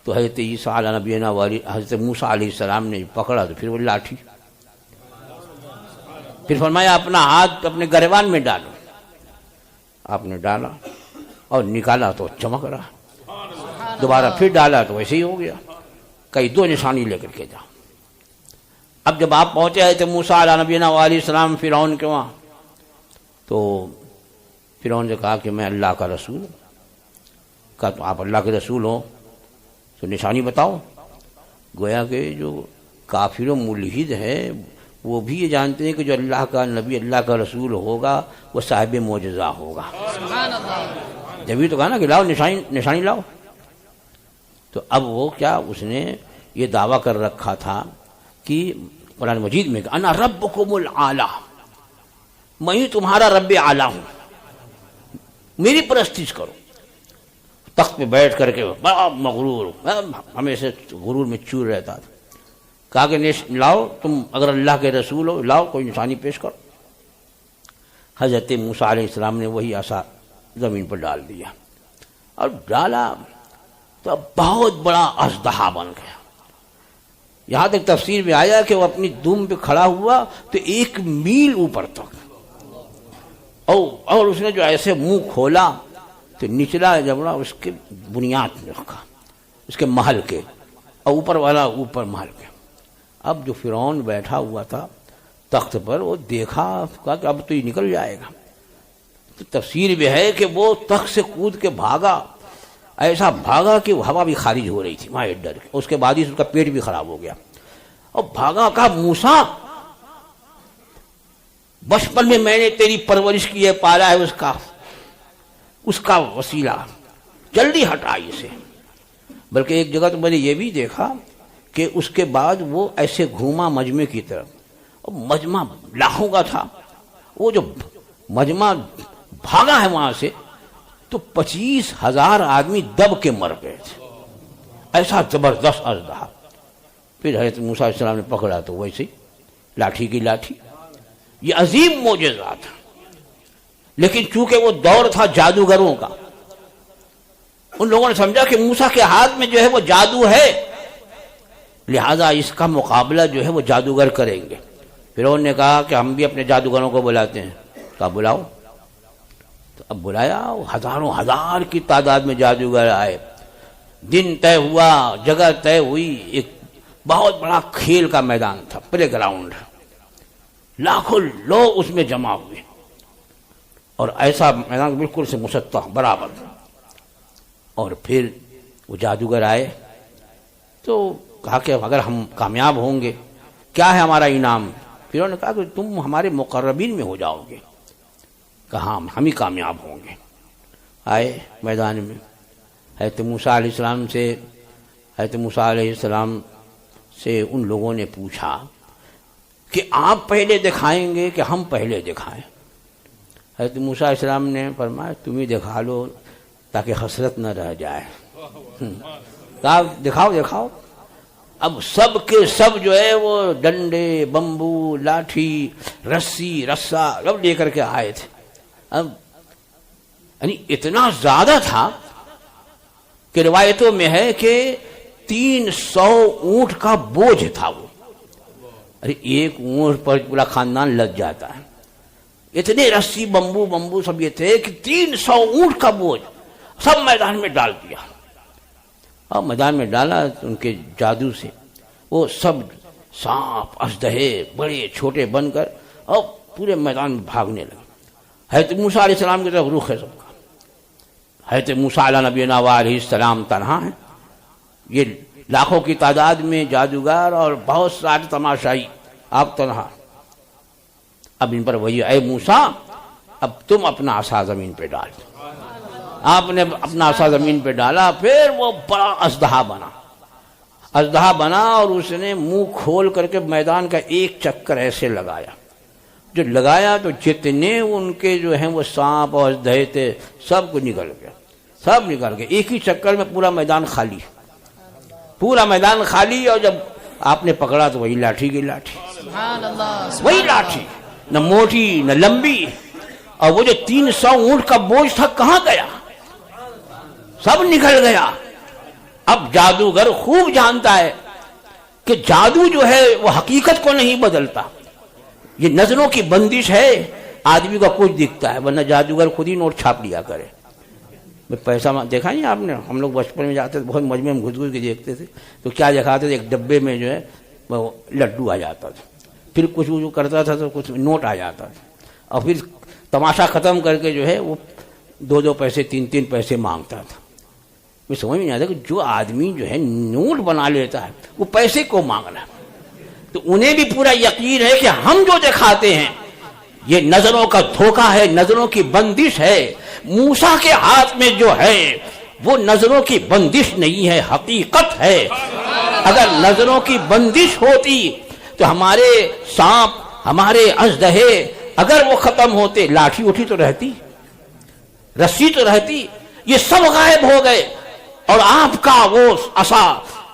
تو حضرت عیسیٰ علیہ نبینا والی حضرت موسیٰ علیہ السلام نے پکڑا تو پھر وہ لاٹھی، پھر فرمایا اپنا ہاتھ اپنے گریبان میں ڈالو۔ آپ نے ڈالا اور نکالا تو چمک رہا، دوبارہ پھر ڈالا تو ویسے ہی ہو گیا۔ کئی دو نشانی لے کر کے جاؤ۔ اب جب آپ پہنچے حضرت موسیٰ علیہ نبینا علیہ السلام فرعون کے وہاں، تو فرعون نے کہا کہ میں اللہ کا رسول ہوں۔ کہا تو آپ اللہ کے رسول ہو تو نشانی بتاؤ۔ گویا کہ جو کافر و ملحد ہے وہ بھی یہ جانتے ہیں کہ جو اللہ کا نبی اللہ کا رسول ہوگا وہ صاحب معجزہ ہوگا۔ جبھی تو کہا نا کہ لاؤ نشانی لاؤ۔ تو اب وہ کیا، اس نے یہ دعویٰ کر رکھا تھا کہ قرآن مجید میں کہ انا ربکم الاعلی، میں ہی تمہارا رب اعلیٰ ہوں، میری پرستش کرو۔ تخت پہ بیٹھ کر کے بڑا مغرور، ہمیشہ غرور میں چور رہتا تھا۔ کہا کہ لاؤ تم اگر اللہ کے رسول ہو، لاؤ کوئی نشانی پیش کرو۔ حضرت موسیٰ علیہ السلام نے وہی عصا زمین پر ڈال دیا، اور ڈالا تو اب بہت بڑا اژدہا بن گیا. یہاں تک تفسیر میں آیا کہ وہ اپنی دم پہ کھڑا ہوا تو 1 میل اوپر تک، اور اس نے جو ایسے منہ کھولا تو نچلا جبڑا اس کے بنیاد میں رکھا، اس کے محل کے، اور اوپر والا اوپر محل کے. اب جو فرعون بیٹھا ہوا تھا تخت پر، وہ دیکھا، کہا کہ اب تو یہ نکل جائے گا. تو تفسیر بھی ہے کہ وہ تخت سے کود کے بھاگا، ایسا بھاگا کہ ہوا بھی خارج ہو رہی تھی وہاں ڈر کے. اس کے بعد ہی اس کا پیٹ بھی خراب ہو گیا، اور بھاگا، کہا موسیٰ بچپن میں نے تیری پرورش کی ہے، پالا ہے، اس کا وسیلہ جلدی ہٹا اسے. بلکہ ایک جگہ تو میں نے یہ بھی دیکھا کہ اس کے بعد وہ ایسے گھوما مجمع کی طرف، اور مجمع لاکھوں کا تھا. وہ جو مجمع بھاگا ہے وہاں سے تو 25,000 آدمی دب کے مر گئے تھے. ایسا زبردست اژدہا. پھر حضرت موسیٰ علیہ السلام نے پکڑا تو ویسے ہی لاٹھی کی لاٹھی. یہ عظیم معجزہ تھا، لیکن چونکہ وہ دور تھا جادوگروں کا، ان لوگوں نے سمجھا کہ موسیٰ کے ہاتھ میں جو ہے وہ جادو ہے، لہذا اس کا مقابلہ جو ہے وہ جادوگر کریں گے. پھر انہوں نے کہا کہ ہم بھی اپنے جادوگروں کو بلاتے ہیں. کہا بلاؤ. تو اب بلایا، ہزاروں ہزار کی تعداد میں جادوگر آئے. دن طے ہوا، جگہ طے ہوئی، ایک بہت بڑا کھیل کا میدان تھا، پلے گراؤنڈ. لاکھوں لوگ اس میں جمع ہوئے، اور ایسا میدان بالکل سے مسطح برابر. اور پھر وہ جادوگر آئے تو کہا کہ اگر ہم کامیاب ہوں گے کیا ہے ہمارا انعام؟ پھر انہوں نے کہا کہ تم ہمارے مقربین میں ہو جاؤ گے. کہا ہم ہی کامیاب ہوں گے. آئے میدان میں، حضرت موسیٰ علیہ السلام سے ان لوگوں نے پوچھا کہ آپ پہلے دکھائیں گے کہ ہم پہلے دکھائیں؟ حضرت موسیٰ علیہ السلام نے فرمایا تم ہی دکھا لو تاکہ حسرت نہ رہ جائے. کہا دکھاؤ. اب سب کے سب جو ہے وہ ڈنڈے، بمبو، لاٹھی، رسی، رسا سب لے کر کے آئے تھے. اب یعنی اتنا زیادہ تھا کہ روایتوں میں ہے کہ 300 اونٹ کا بوجھ تھا وہ. ارے ایک اونٹ پر پورا خاندان لگ جاتا ہے. اتنے رسی، بمبو سب یہ تھے کہ 300 اونٹ کا بوجھ سب میدان میں ڈال دیا. اور میدان میں ڈالا تو ان کے جادو سے وہ سب سانپ، اژدہے بڑے چھوٹے بن کر اور پورے میدان میں بھاگنے لگے. حضرت موسیٰ علیہ السلام کی طرف رخ ہے سب کا. حضرت موسیٰ علیہ نبینا علیہ السلام تنہا ہیں، یہ لاکھوں کی تعداد میں جادوگر اور بہت سارے تماشائی، آپ تنہا. اب ان پر وہی اے موسیٰ اب تم اپنا عصا زمین پہ ڈال. آپ نے اپنا عصا زمین پہ ڈالا، پھر وہ بڑا اژدہا بنا اور اس نے منہ کھول کر کے میدان کا ایک چکر ایسے لگایا. جو لگایا تو جتنے ان کے جو ہیں وہ سانپ اور اژدہے تھے سب کو نکل گئے. ایک ہی چکر میں پورا میدان خالی. اور جب آپ نے پکڑا تو وہی لاٹھی کی لاٹھی، وہی لاٹھی، نہ موٹی نہ لمبی. اور وہ جو 300 اونٹ کا بوجھ تھا کہاں گیا؟ سب نکل گیا. اب جادوگر خوب جانتا ہے کہ جادو جو ہے وہ حقیقت کو نہیں بدلتا، یہ نظروں کی بندش ہے. آدمی کا کچھ دکھتا ہے، ورنہ جادوگر خود ہی نوٹ چھاپ لیا کرے. پیسہ دیکھا نہیں آپ نے؟ ہم لوگ بچپن میں جاتے تھے، بہت مجمع میں گھس کے دیکھتے تھے تو کیا دکھاتے تھے؟ ایک ڈبے میں جو ہے وہ لڈو آ جاتا تھا، پھر کچھ وہ کرتا تھا تو کچھ نوٹ آ جاتا تھا، اور پھر تماشا ختم کر کے جو ہے وہ 2 پیسے 3 پیسے مانگتا تھا. میں سمجھ میں نہیں آتا کہ جو آدمی جو ہے نوٹ بنا لیتا ہے وہ پیسے کو مانگنا. تو انہیں بھی پورا یقین ہے کہ ہم جو دکھاتے ہیں یہ نظروں کا دھوکہ ہے، نظروں کی بندش ہے. موسیٰ کے ہاتھ میں جو ہے وہ نظروں کی بندش نہیں ہے، حقیقت ہے. اگر نظروں کی بندش ہوتی تو ہمارے سانپ، ہمارے اژدہے اگر وہ ختم ہوتے، لاٹھی اٹھی تو رہتی، رسی تو رہتی. یہ سب غائب ہو گئے اور آپ کا وہ عصا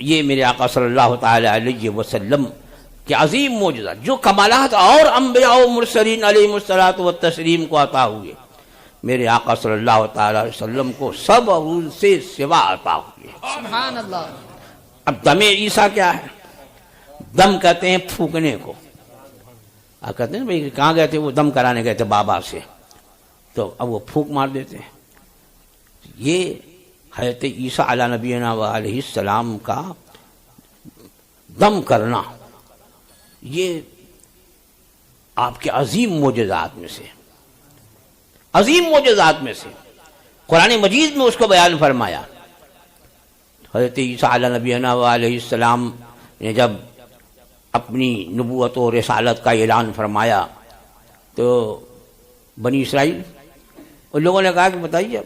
یہ میرے آقا صلی اللہ تعالی علیہ وسلم کے عظیم معجزہ جو کمالات اور انبیاء و مرسلین علیہ الصلوۃ والتسلیم کو عطا ہوئے، میرے آقا صلی اللہ تعالی علیہ وسلم کو سب ان سے سوا عطا ہوئے۔ سبحان اللہ۔ اب دم عیسیٰ کیا ہے؟ دم کہتے ہیں پھونکنے کو۔ آپ کہتے ہیں بھائی کہاں گئے تھے؟ وہ دم کرانے گئے تھے بابا سے، تو اب وہ پھونک مار دیتے ہیں۔ یہ حضرت عیسیٰ علیہ نبینا و علیہ السلام کا دم کرنا یہ آپ کے عظیم معجزات میں سے، عظیم معجزات میں سے قرآن مجید میں اس کو بیان فرمایا۔ حضرت عیسیٰ علیہ نبینا و علیہ السلام نے جب اپنی نبوت و رسالت کا اعلان فرمایا تو بنی اسرائیل ان لوگوں نے کہا کہ بتائیے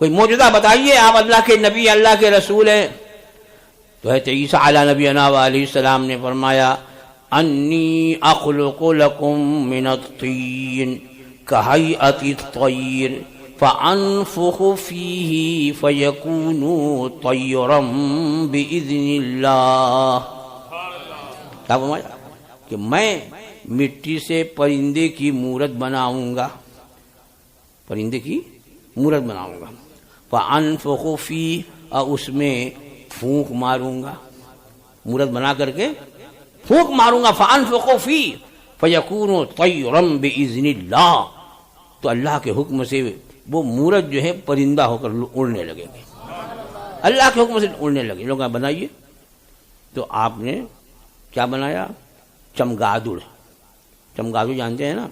کوئی معجزہ بتائیے، آپ اللہ کے نبی، اللہ کے رسول ہیں۔ تو حضرت عیسیٰ علیہ نبینا و علیہ السلام نے فرمایا انی اخلق لکم من الطین کہیئۃ الطیر فانفخ فیہ فیکون طیرا باذن اللہ۔ کیا فرمایا کہ میں مٹی سے پرندے کی مورت بناؤں گا، پرندے کی مورت بناؤں گا، فانفخ فیہ، اور اس میں پھونک ماروں گا، مورت بنا کر کے پھونک ماروں گا، فانفخ فیہ فیکون طیرا باذن اللہ، تو اللہ کے حکم سے وہ مورت جو ہے پرندہ ہو کر اڑنے لگے گی، اللہ کے حکم سے اڑنے لگے۔ لوگ بنائیے، تو آپ نے کیا بنایا؟ چمگادڑ۔ چمگادڑ جانتے ہیں نا،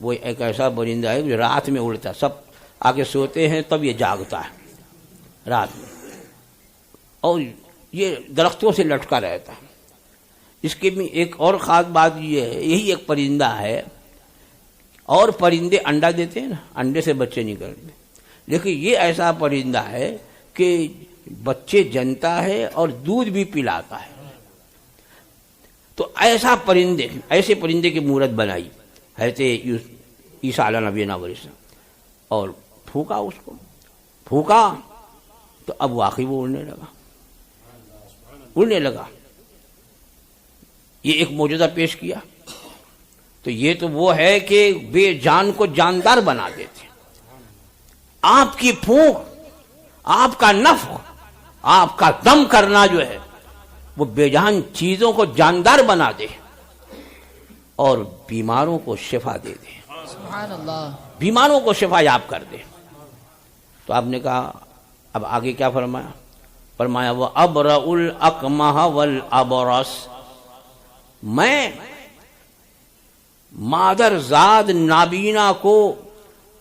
وہ ایک ایسا پرندہ ہے جو رات میں اڑتا ہے، سب آ کے سوتے ہیں تب یہ جاگتا ہے رات میں، اور یہ درختوں سے لٹکا رہتا ہے۔ اس کی بھی ایک اور خاص بات یہ ہے، یہی ایک پرندہ ہے، اور پرندے انڈا دیتے ہیں نا، انڈے سے بچے نکلتے، لیکن یہ ایسا پرندہ ہے کہ بچے جنتا ہے اور دودھ بھی پلاتا ہے۔ تو ایسے پرندے کی مورت بنائی حضرت عیسیٰ علیہ نبینا علیہ السلام، اور پھونکا، اس کو پھونکا تو اب واقعی وہ اڑنے لگا۔ یہ ایک معجزہ پیش کیا۔ تو یہ تو وہ ہے کہ بے جان کو جاندار بنا دیتے۔ آپ کی پھونک، آپ کا نفخ، آپ کا دم کرنا جو ہے وہ بے جان چیزوں کو جاندار بنا دے اور بیماروں کو شفا دے دے، سبحان اللہ، بیماروں کو شفا یاب کر دے۔ تو آپ نے کہا اب آگے کیا فرمایا؟ فرمایا وہ ابرأ الاکمہ والابرص، میں مادر زاد نابینا کو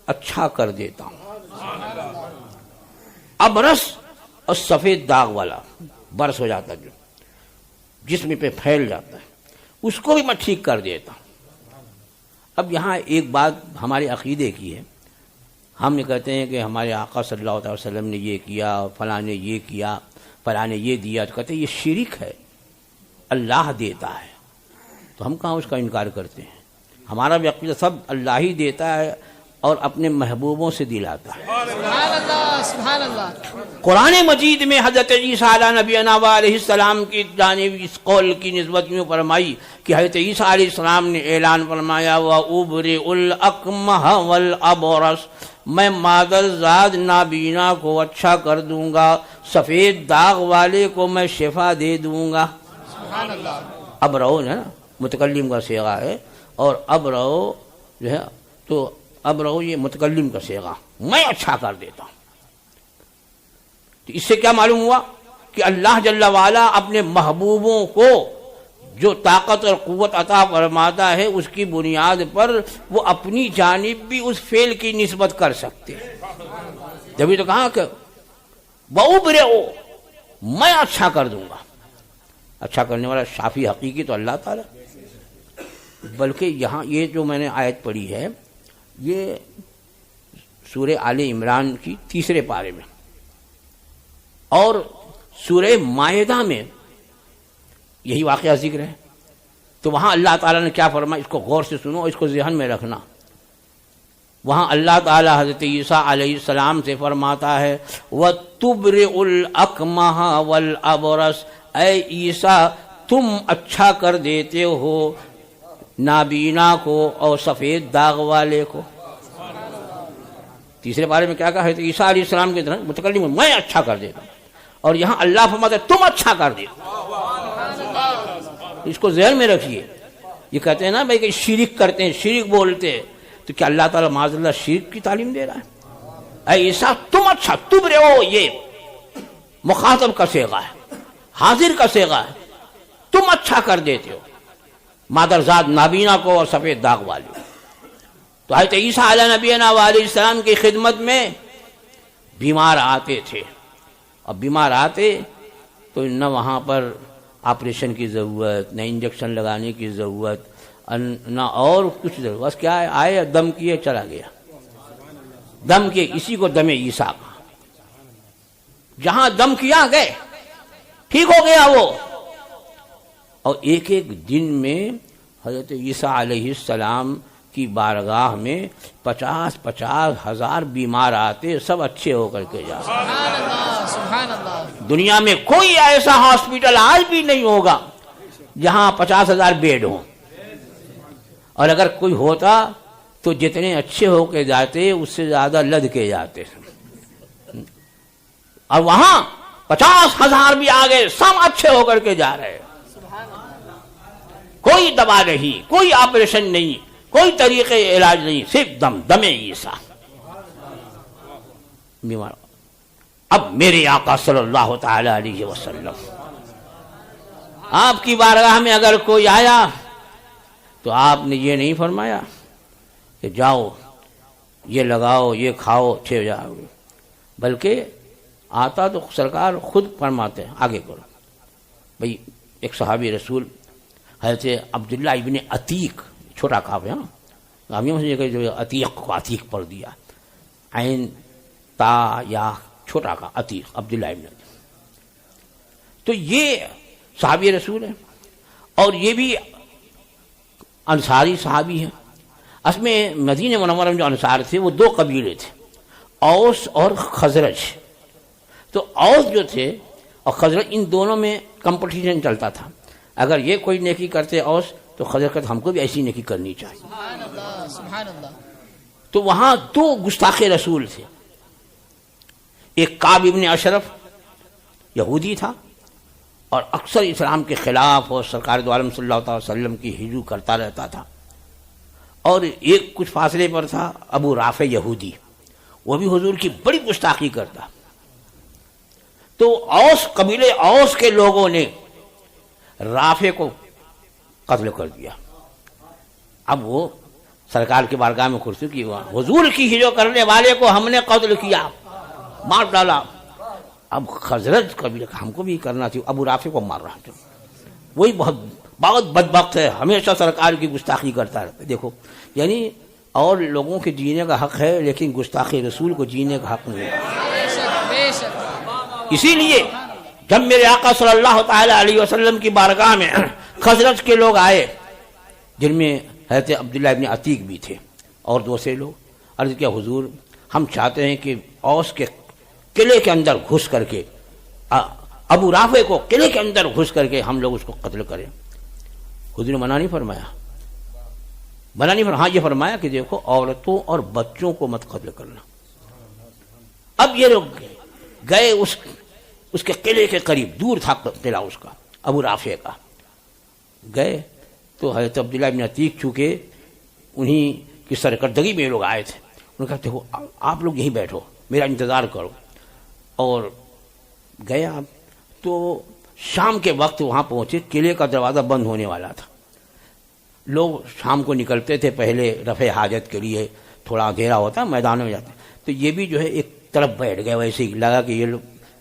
اچھا کر دیتا ہوں۔ ابرص اور سفید داغ والا برس ہو جاتا ہے جو جسم پہ پھیل جاتا ہے، اس کو بھی میں ٹھیک کر دیتا ہوں۔ اب یہاں ایک بات ہمارے عقیدے کی ہے، ہم یہ کہتے ہیں کہ ہمارے آقا صلی اللہ علیہ وسلم نے یہ کیا، فلاں نے یہ کیا، فلاں نے یہ دیا، تو کہتے ہیں یہ شرک ہے، اللہ دیتا ہے۔ تو ہم کہاں اس کا انکار کرتے ہیں؟ ہمارا بھی عقیدہ سب اللہ ہی دیتا ہے اور اپنے محبوبوں سے دلاتا ہے۔ سبحان اللہ، سبحان اللہ۔ قرآن مجید میں حضرت عیسیٰ علیہ نبینا علیہ السلام کی جانب اس قول کی نسبت میں فرمائی کہ حضرت عیسیٰ علیہ السلام نے اعلان فرمایا وَأُبْرِئُ الْأَكْمَحَ وَالْأَبْرَصَ، میں مادر زاد نابینا کو اچھا کر دوں گا، سفید داغ والے کو میں شفا دے دوں گا۔ سبحان اللہ۔ ابرو ہے نا، متکلم کا صیغہ ہے، اور ابرو جو ہے تو ابرو یہ متکلم کا صیغہ، میں اچھا کر دیتا ہوں۔ تو اس سے کیا معلوم ہوا کہ اللہ جل وعلا اپنے محبوبوں کو جو طاقت اور قوت عطا فرماتا ہے اس کی بنیاد پر وہ اپنی جانب بھی اس فعل کی نسبت کر سکتے ہیں۔ جبھی تو کہا کہ وَأُبْرِئُ، میں اچھا کر دوں گا۔ اچھا کرنے والا شافی حقیقی تو اللہ تعالیٰ، بلکہ یہاں یہ جو میں نے آیت پڑھی ہے یہ سورہ آل عمران کی 3 پارے میں، اور سورہ مائدہ میں یہی واقعہ ذکر ہے۔ تو وہاں اللہ تعالیٰ نے کیا فرمایا، اس کو غور سے سنو اور اس کو ذہن میں رکھنا۔ وہاں اللہ تعالیٰ حضرت عیسیٰ علیہ السلام سے فرماتا ہے وَتُبْرِئُ الْأَكْمَحَ وَالْأَبْرَصَ، اے عیسیٰ تم اچھا کر دیتے ہو نابینا کو اور سفید داغ والے کو۔ تیسرے بارے میں کیا کہا ہے؟ تو عیسیٰ علیہ السلام کے طرح متکلم میں اچھا کر دیتا ہوں، اور یہاں اللہ فرماتا ہے تم اچھا کر دے۔ اس کو ذہن میں رکھیے۔ یہ کہتے ہیں نا بھائی کہ شرک کرتے ہیں، شرک بولتے ہیں، تو کیا اللہ تعالیٰ معاذ اللہ شرک کی تعلیم دے رہا ہے؟ اے عیسیٰ تم اچھا، تم رہو، یہ مخاطب کا صیغہ ہے، حاضر کا صیغہ ہے، تم اچھا کر دیتے ہو مادرزاد نابینا کو اور سفید داغ والے۔ تو حضرت عیسیٰ علیہ نبینا علیہ السلام کی خدمت میں بیمار آتے تھے، اور بیمار آتے تو نہ وہاں پر آپریشن کی ضرورت، نہ انجیکشن لگانے کی ضرورت، نہ اور کچھ ضرورت، بس کیا ہے آئے دم کیے چلا گیا، دم کیے، اسی کو دم عیسیٰ کا، جہاں دم کیا گئے ٹھیک ہو گیا وہ۔ اور ایک ایک دن میں حضرت عیسیٰ علیہ السلام کی بارگاہ میں 50,000 ہزار بیمار آتے، سب اچھے ہو کر کے جاتے۔ سبحان اللہ، سبحان اللہ۔ دنیا میں کوئی ایسا ہاسپٹل آج بھی نہیں ہوگا جہاں 50,000 بیڈ ہوں، اور اگر کوئی ہوتا تو جتنے اچھے ہو کے جاتے اس سے زیادہ لد کے جاتے، اور وہاں 50,000 بھی آ گئے، سب اچھے ہو کر کے جا رہے، کوئی دوا نہیں، کوئی آپریشن نہیں، کوئی طریقے علاج نہیں، صرف دم عیسیٰ بیمار۔ اب میرے آقا صلی اللہ تعالی علیہ وسلم آپ کی بارگاہ میں اگر کوئی آیا تو آپ نے یہ نہیں فرمایا کہ جاؤ یہ لگاؤ یہ کھاؤ اچھے ہو جاؤ گے، بلکہ آتا تو سرکار خود فرماتے ہیں آگے کرو۔ بھئی ایک صحابی رسول حضرت عبداللہ ابن عتیق، چھوٹا کاف ہے نا، ہم یہ کہ جو عتیق کو عتیق پڑھ دیا، عین تا یا چھوٹا کا عتیق، عبداللہ ابن عتیق، تو یہ صحابی رسول ہے، اور یہ بھی انصاری صحابی ہیں۔ اس میں مدینہ منورہ میں جو انصار تھے وہ 2 قبیلے تھے، اوس اور خزرج۔ تو اوس جو تھے اور خزرج، ان دونوں میں کمپٹیشن چلتا تھا، اگر یہ کوئی نیکی کرتے اوس تو خزرج کہتے ہم کو بھی ایسی نیکی کرنی چاہیے۔ سبحان اللہ، سبحان اللہ۔ تو وہاں 2 گستاخ رسول تھے، ایک کعب ابن اشرف یہودی تھا اور اکثر اسلام کے خلاف اور سرکار دو عالم صلی اللہ علیہ وسلم کی ہجو کرتا رہتا تھا، اور ایک کچھ فاصلے پر تھا ابو رافع یہودی، وہ بھی حضور کی بڑی گستاخی کرتا۔ تو اوس قبیلے اوس کے لوگوں نے رافع کو قتل کر دیا۔ اب وہ سرکار کے بارگاہ میں کرسی کی ہوا، حضور کی ہجو کرنے والے کو ہم نے قتل کیا، مار ڈالا۔ اب خزرج قبیلہ ہم کو بھی کرنا تھی، ابو رافع کو مار رہا تھا، وہی بہت بدبخت ہے، ہمیشہ سرکار کی گستاخی کرتا رہتا۔ دیکھو یعنی اور لوگوں کے جینے کا حق ہے لیکن گستاخی رسول کو جینے کا حق نہیں ہے۔ اسی لیے جب میرے آقا صلی اللہ تعالی علیہ وسلم کی بارگاہ میں خزرج کے لوگ آئے، جن میں حضرت عبداللہ ابن عتیق بھی تھے اور دوسرے لوگ، عرض کیا حضور ہم چاہتے ہیں کہ اوس کے قلعے کے اندر گھس کر کے ابو رافع کو قلعے کے اندر گھس کر کے ہم لوگ اس کو قتل کریں۔ حضور نے منع نہیں فرمایا، منع نہیں فرمایا، ہاں یہ فرمایا کہ دیکھو عورتوں اور بچوں کو مت قتل کرنا۔ اب یہ لوگ گئے اس کے قلعے کے قریب، دور تھا قلعہ اس کا ابو رافع کا، گئے تو حضرت عبداللہ ابن عتیق چونکہ انہی کی سرکردگی میں یہ لوگ آئے تھے، انہوں نے کہا دیکھو آپ لوگ یہیں بیٹھو میرا انتظار کرو، اور گئے آپ تو شام کے وقت وہاں پہنچے، قلعے کا دروازہ بند ہونے والا تھا، لوگ شام کو نکلتے تھے پہلے رفع حاجت کے لیے، تھوڑا اندھیرا ہوتا میدان میں جاتے، تو یہ بھی جو ہے ایک طرف بیٹھ گئے، ویسے ہی لگا کہ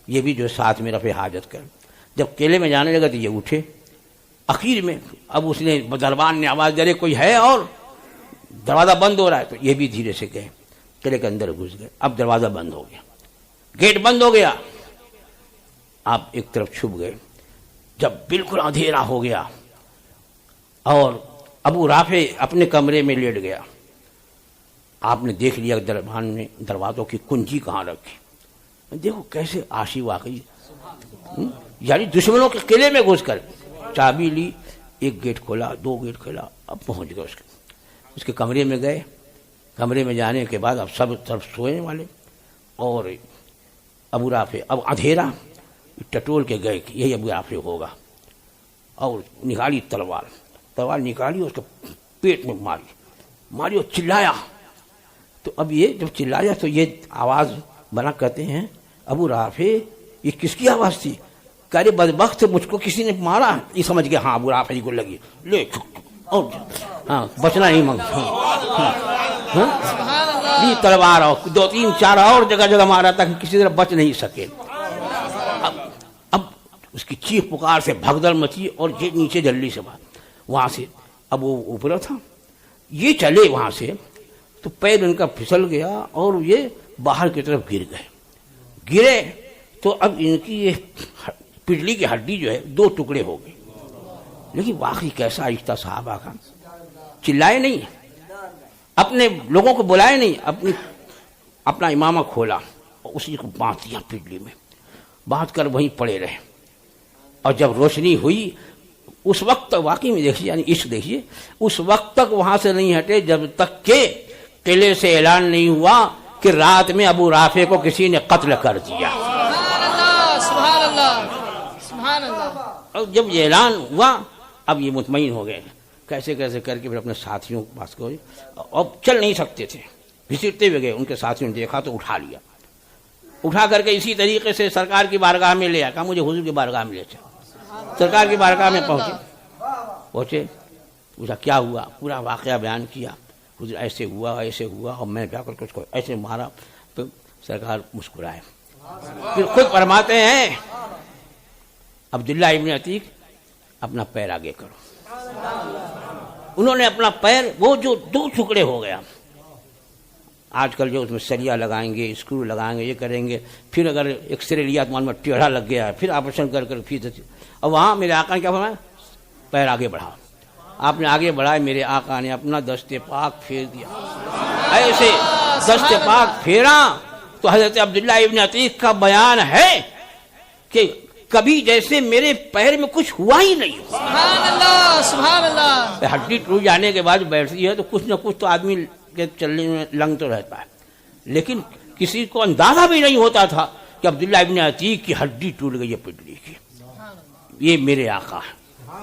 یہ بھی جو ہے ساتھ میں رفع حاجت کریں۔ جب قلعے میں جانے لگا تو یہ اٹھے، اخیر میں اب اس نے دربان نے آواز دے کوئی ہے، اور دروازہ بند ہو رہا ہے، تو یہ بھی دھیرے سے گئے قلعے کے اندر گھس گئے۔ اب دروازہ بند ہو گیا، گیٹ بند ہو گیا، آپ ایک طرف چھپ گئے۔ جب بالکل اندھیرا ہو گیا اور ابو رافع اپنے کمرے میں لیٹ گیا، آپ نے دیکھ لیا دربان نے دروازوں کی کنجی کہاں رکھی. دیکھو کیسے عاشی واقعی، یعنی دشمنوں کے قلعے میں گھس کر چابی لی، ایک گیٹ کھولا، 2 گیٹ کھولا، اب پہنچ گئے اس کے کمرے میں گئے. کمرے میں جانے کے بعد اب سب طرف سوئے والے، اور ابو رافع اب اندھیرا، ٹٹول کے گئے کہ یہی ابو رافع ہوگا، اور نکالی تلوار نکالی، اس کے پیٹ میں ماری اور چلایا. تو اب یہ جب چلایا تو یہ آواز بنا کہتے ہیں ابو رافع یہ کس کی آواز تھی؟ کہہ رہے بدبخت مجھ کو کسی نے مارا. یہ سمجھ گیا ہاں ابو رافع جی کو لگی، لے اور ہاں بچنا نہیں تلوار، اور 2 3 4 اور جگہ مارا تھا کہ کسی طرح بچ نہیں سکے. اب اس کی چیخ پکار سے بھگدڑ مچی، اور یہ نیچے جلدی سے وہاں سے اب وہ اوپر تھا، یہ چلے وہاں سے تو پیر ان کا پھسل گیا اور یہ باہر کی طرف گرے تو اب ان کی یہ پڈلی کی ہڈی جو ہے 2 ٹکڑے ہو گئے. لیکن واقعی کیسا رشتہ صحابہ کا، چلائے نہیں، اپنے لوگوں کو بلائے نہیں، اپنا امامہ کھولا اور اسی کو باندھ دیا پڈلی میں، باندھ کر وہیں پڑے رہے. اور جب روشنی ہوئی اس وقت تک، واقعی میں دیکھیے یعنی عشق دیکھیے، اس وقت تک وہاں سے نہیں ہٹے جب تک کہ قلعے سے اعلان نہیں ہوا کہ رات میں ابو رافع کو کسی نے قتل کر دیا. سبحان اللہ سبحان اللہ. اور جب یہ اعلان ہوا اب یہ مطمئن ہو گئے، کیسے کر کے پھر اپنے ساتھیوں کے پاس گئے، اب چل نہیں سکتے تھے، گھسیٹتے ہوئے گئے. ان کے ساتھیوں نے دیکھا تو اٹھا کر کے اسی طریقے سے سرکار کی بارگاہ میں لے آیا. کہا مجھے حضور کی بارگاہ میں لے چل. سرکار کی بارگاہ میں پہنچے، پوچھا کیا ہوا، پورا واقعہ بیان کیا. حضور ایسے ہوا اور میں جا کر کے اس کو ایسے مارا. تو سرکار مسکرائے، پھر خود فرماتے ہیں عبداللہ ابن عتیق اپنا پیر آگے کرو. انہوں نے اپنا پیر، وہ جو 2 ٹکڑے ہو گیا، آج کل جو اس میں سریا لگائیں گے، اسکرو لگائیں گے، یہ کریں گے، پھر اگر ایکس رے لیا تو مان میں ٹیڑھا لگ گیا، پھر آپریشن کر پھر. اور وہاں میرے آقا نے کیا فرمایا، پیر آگے بڑھا. آپ نے آگے بڑھائے، میرے آقا نے اپنا دست پاک پھیر دیا. ایسے دست پاک پھیرا تو حضرت عبداللہ ابن عتیق کا بیان ہے کہ کبھی جیسے میرے پیر میں کچھ ہوا ہی نہیں. سبحان اللہ سبحان اللہ. ہڈی ٹوٹ جانے کے بعد بیٹھتی ہے تو کچھ نہ کچھ تو آدمی کے چلنے میں لنگ تو رہتا ہے، لیکن کسی کو اندازہ بھی نہیں ہوتا تھا کہ عبداللہ ابن عتیق کی ہڈی ٹوٹ گئی ہے پڈلی کی. یہ میرے آقا ہے،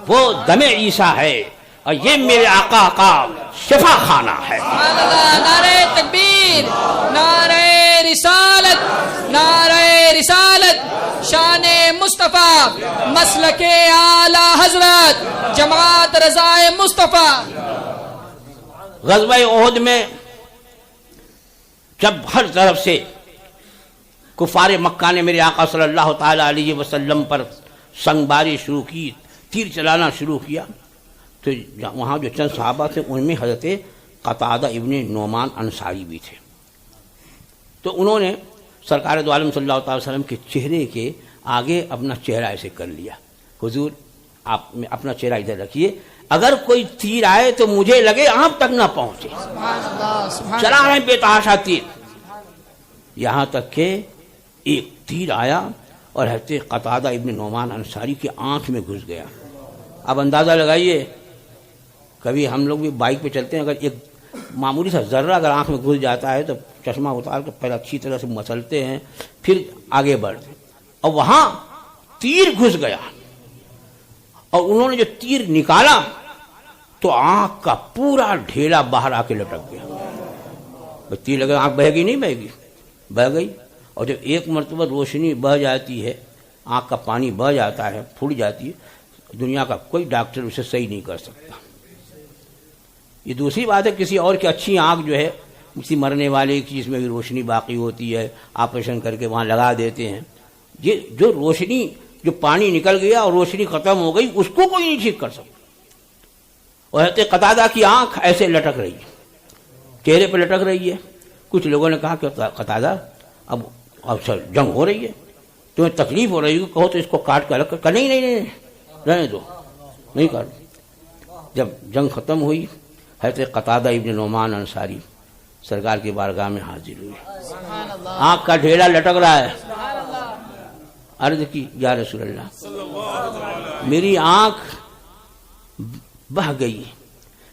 وہ دم عیسیٰ ہے، اور یہ میرے آقا کا شفا خانہ ہے. نعرہ تکبیر، نعرہ رسالت، نعرہ رسالت، شان مصطفیٰ، مسلک اعلی حضرت، جماعت رضائے مصطفیٰ. غزوہ احد میں جب ہر طرف سے کفار مکہ نے میرے آقا صلی اللہ تعالی علیہ وسلم پر سنگ باری شروع کی، تیر چلانا شروع کیا، تو وہاں جو چند صحابہ تھے ان میں حضرت قتادہ ابن نعمان انصاری بھی تھے. تو انہوں نے سرکار دو عالم صلی اللہ تعالی وسلم کے چہرے کے آگے اپنا چہرہ ایسے کر لیا. حضور آپ اپنا چہرہ ادھر رکھیے، اگر کوئی تیر آئے تو مجھے لگے آپ تک نہ پہنچے. چلا رہے بے تحاشا تیر، یہاں تک کہ ایک تیر آیا اور حضرت قتادہ ابن نعمان انصاری کی آنکھ میں گھس گیا. اب اندازہ لگائیے، کبھی ہم لوگ بھی بائک پہ چلتے ہیں، اگر ایک معمولی سا ذرہ اگر آنکھ میں گھس جاتا ہے تو چشمہ اتار کے پہلے اچھی طرح سے مسلتے ہیں، پھر آگے بڑھتے ہیں. اور وہاں تیر گھس گیا اور انہوں نے جو تیر نکالا تو آنکھ کا پورا ڈھیلا باہر آ کے لٹک گیا. تیر لگا آنکھ بہے گی نہیں بہے گی، بہہ گئی. اور جب ایک مرتبہ روشنی بہہ جاتی ہے، آنکھ کا پانی بہہ جاتا ہے، پھوٹ جاتی ہے، دنیا کا کوئی ڈاکٹر اسے صحیح نہیں کر سکتا. یہ دوسری بات ہے کسی اور کی اچھی آنکھ جو ہے کسی مرنے والے کی جس میں بھی روشنی باقی ہوتی ہے، آپریشن کر کے وہاں لگا دیتے ہیں. یہ جو روشنی، جو پانی نکل گیا اور روشنی ختم ہو گئی، اس کو کوئی نہیں ٹھیک کر سکتا. اور حضرت قتادہ کی آنکھ ایسے لٹک رہی ہے، چہرے پہ لٹک رہی ہے. کچھ لوگوں نے کہا کہ قتادہ اب سر جنگ ہو رہی ہے، تمہیں تکلیف ہو رہی ہے، کہو تو اس کو کاٹ کے الگ کر. نہیں رہنے دو، نہیں کاٹ. جب جنگ ختم ہوئی، حضرت قتادہ ابن نعمان انصاری سرکار کی بارگاہ میں حاضر ہوئی، آنکھ کا ڈھیلا لٹک رہا ہے، عرض کی یا رسول اللہ میری آنکھ بہہ گئی،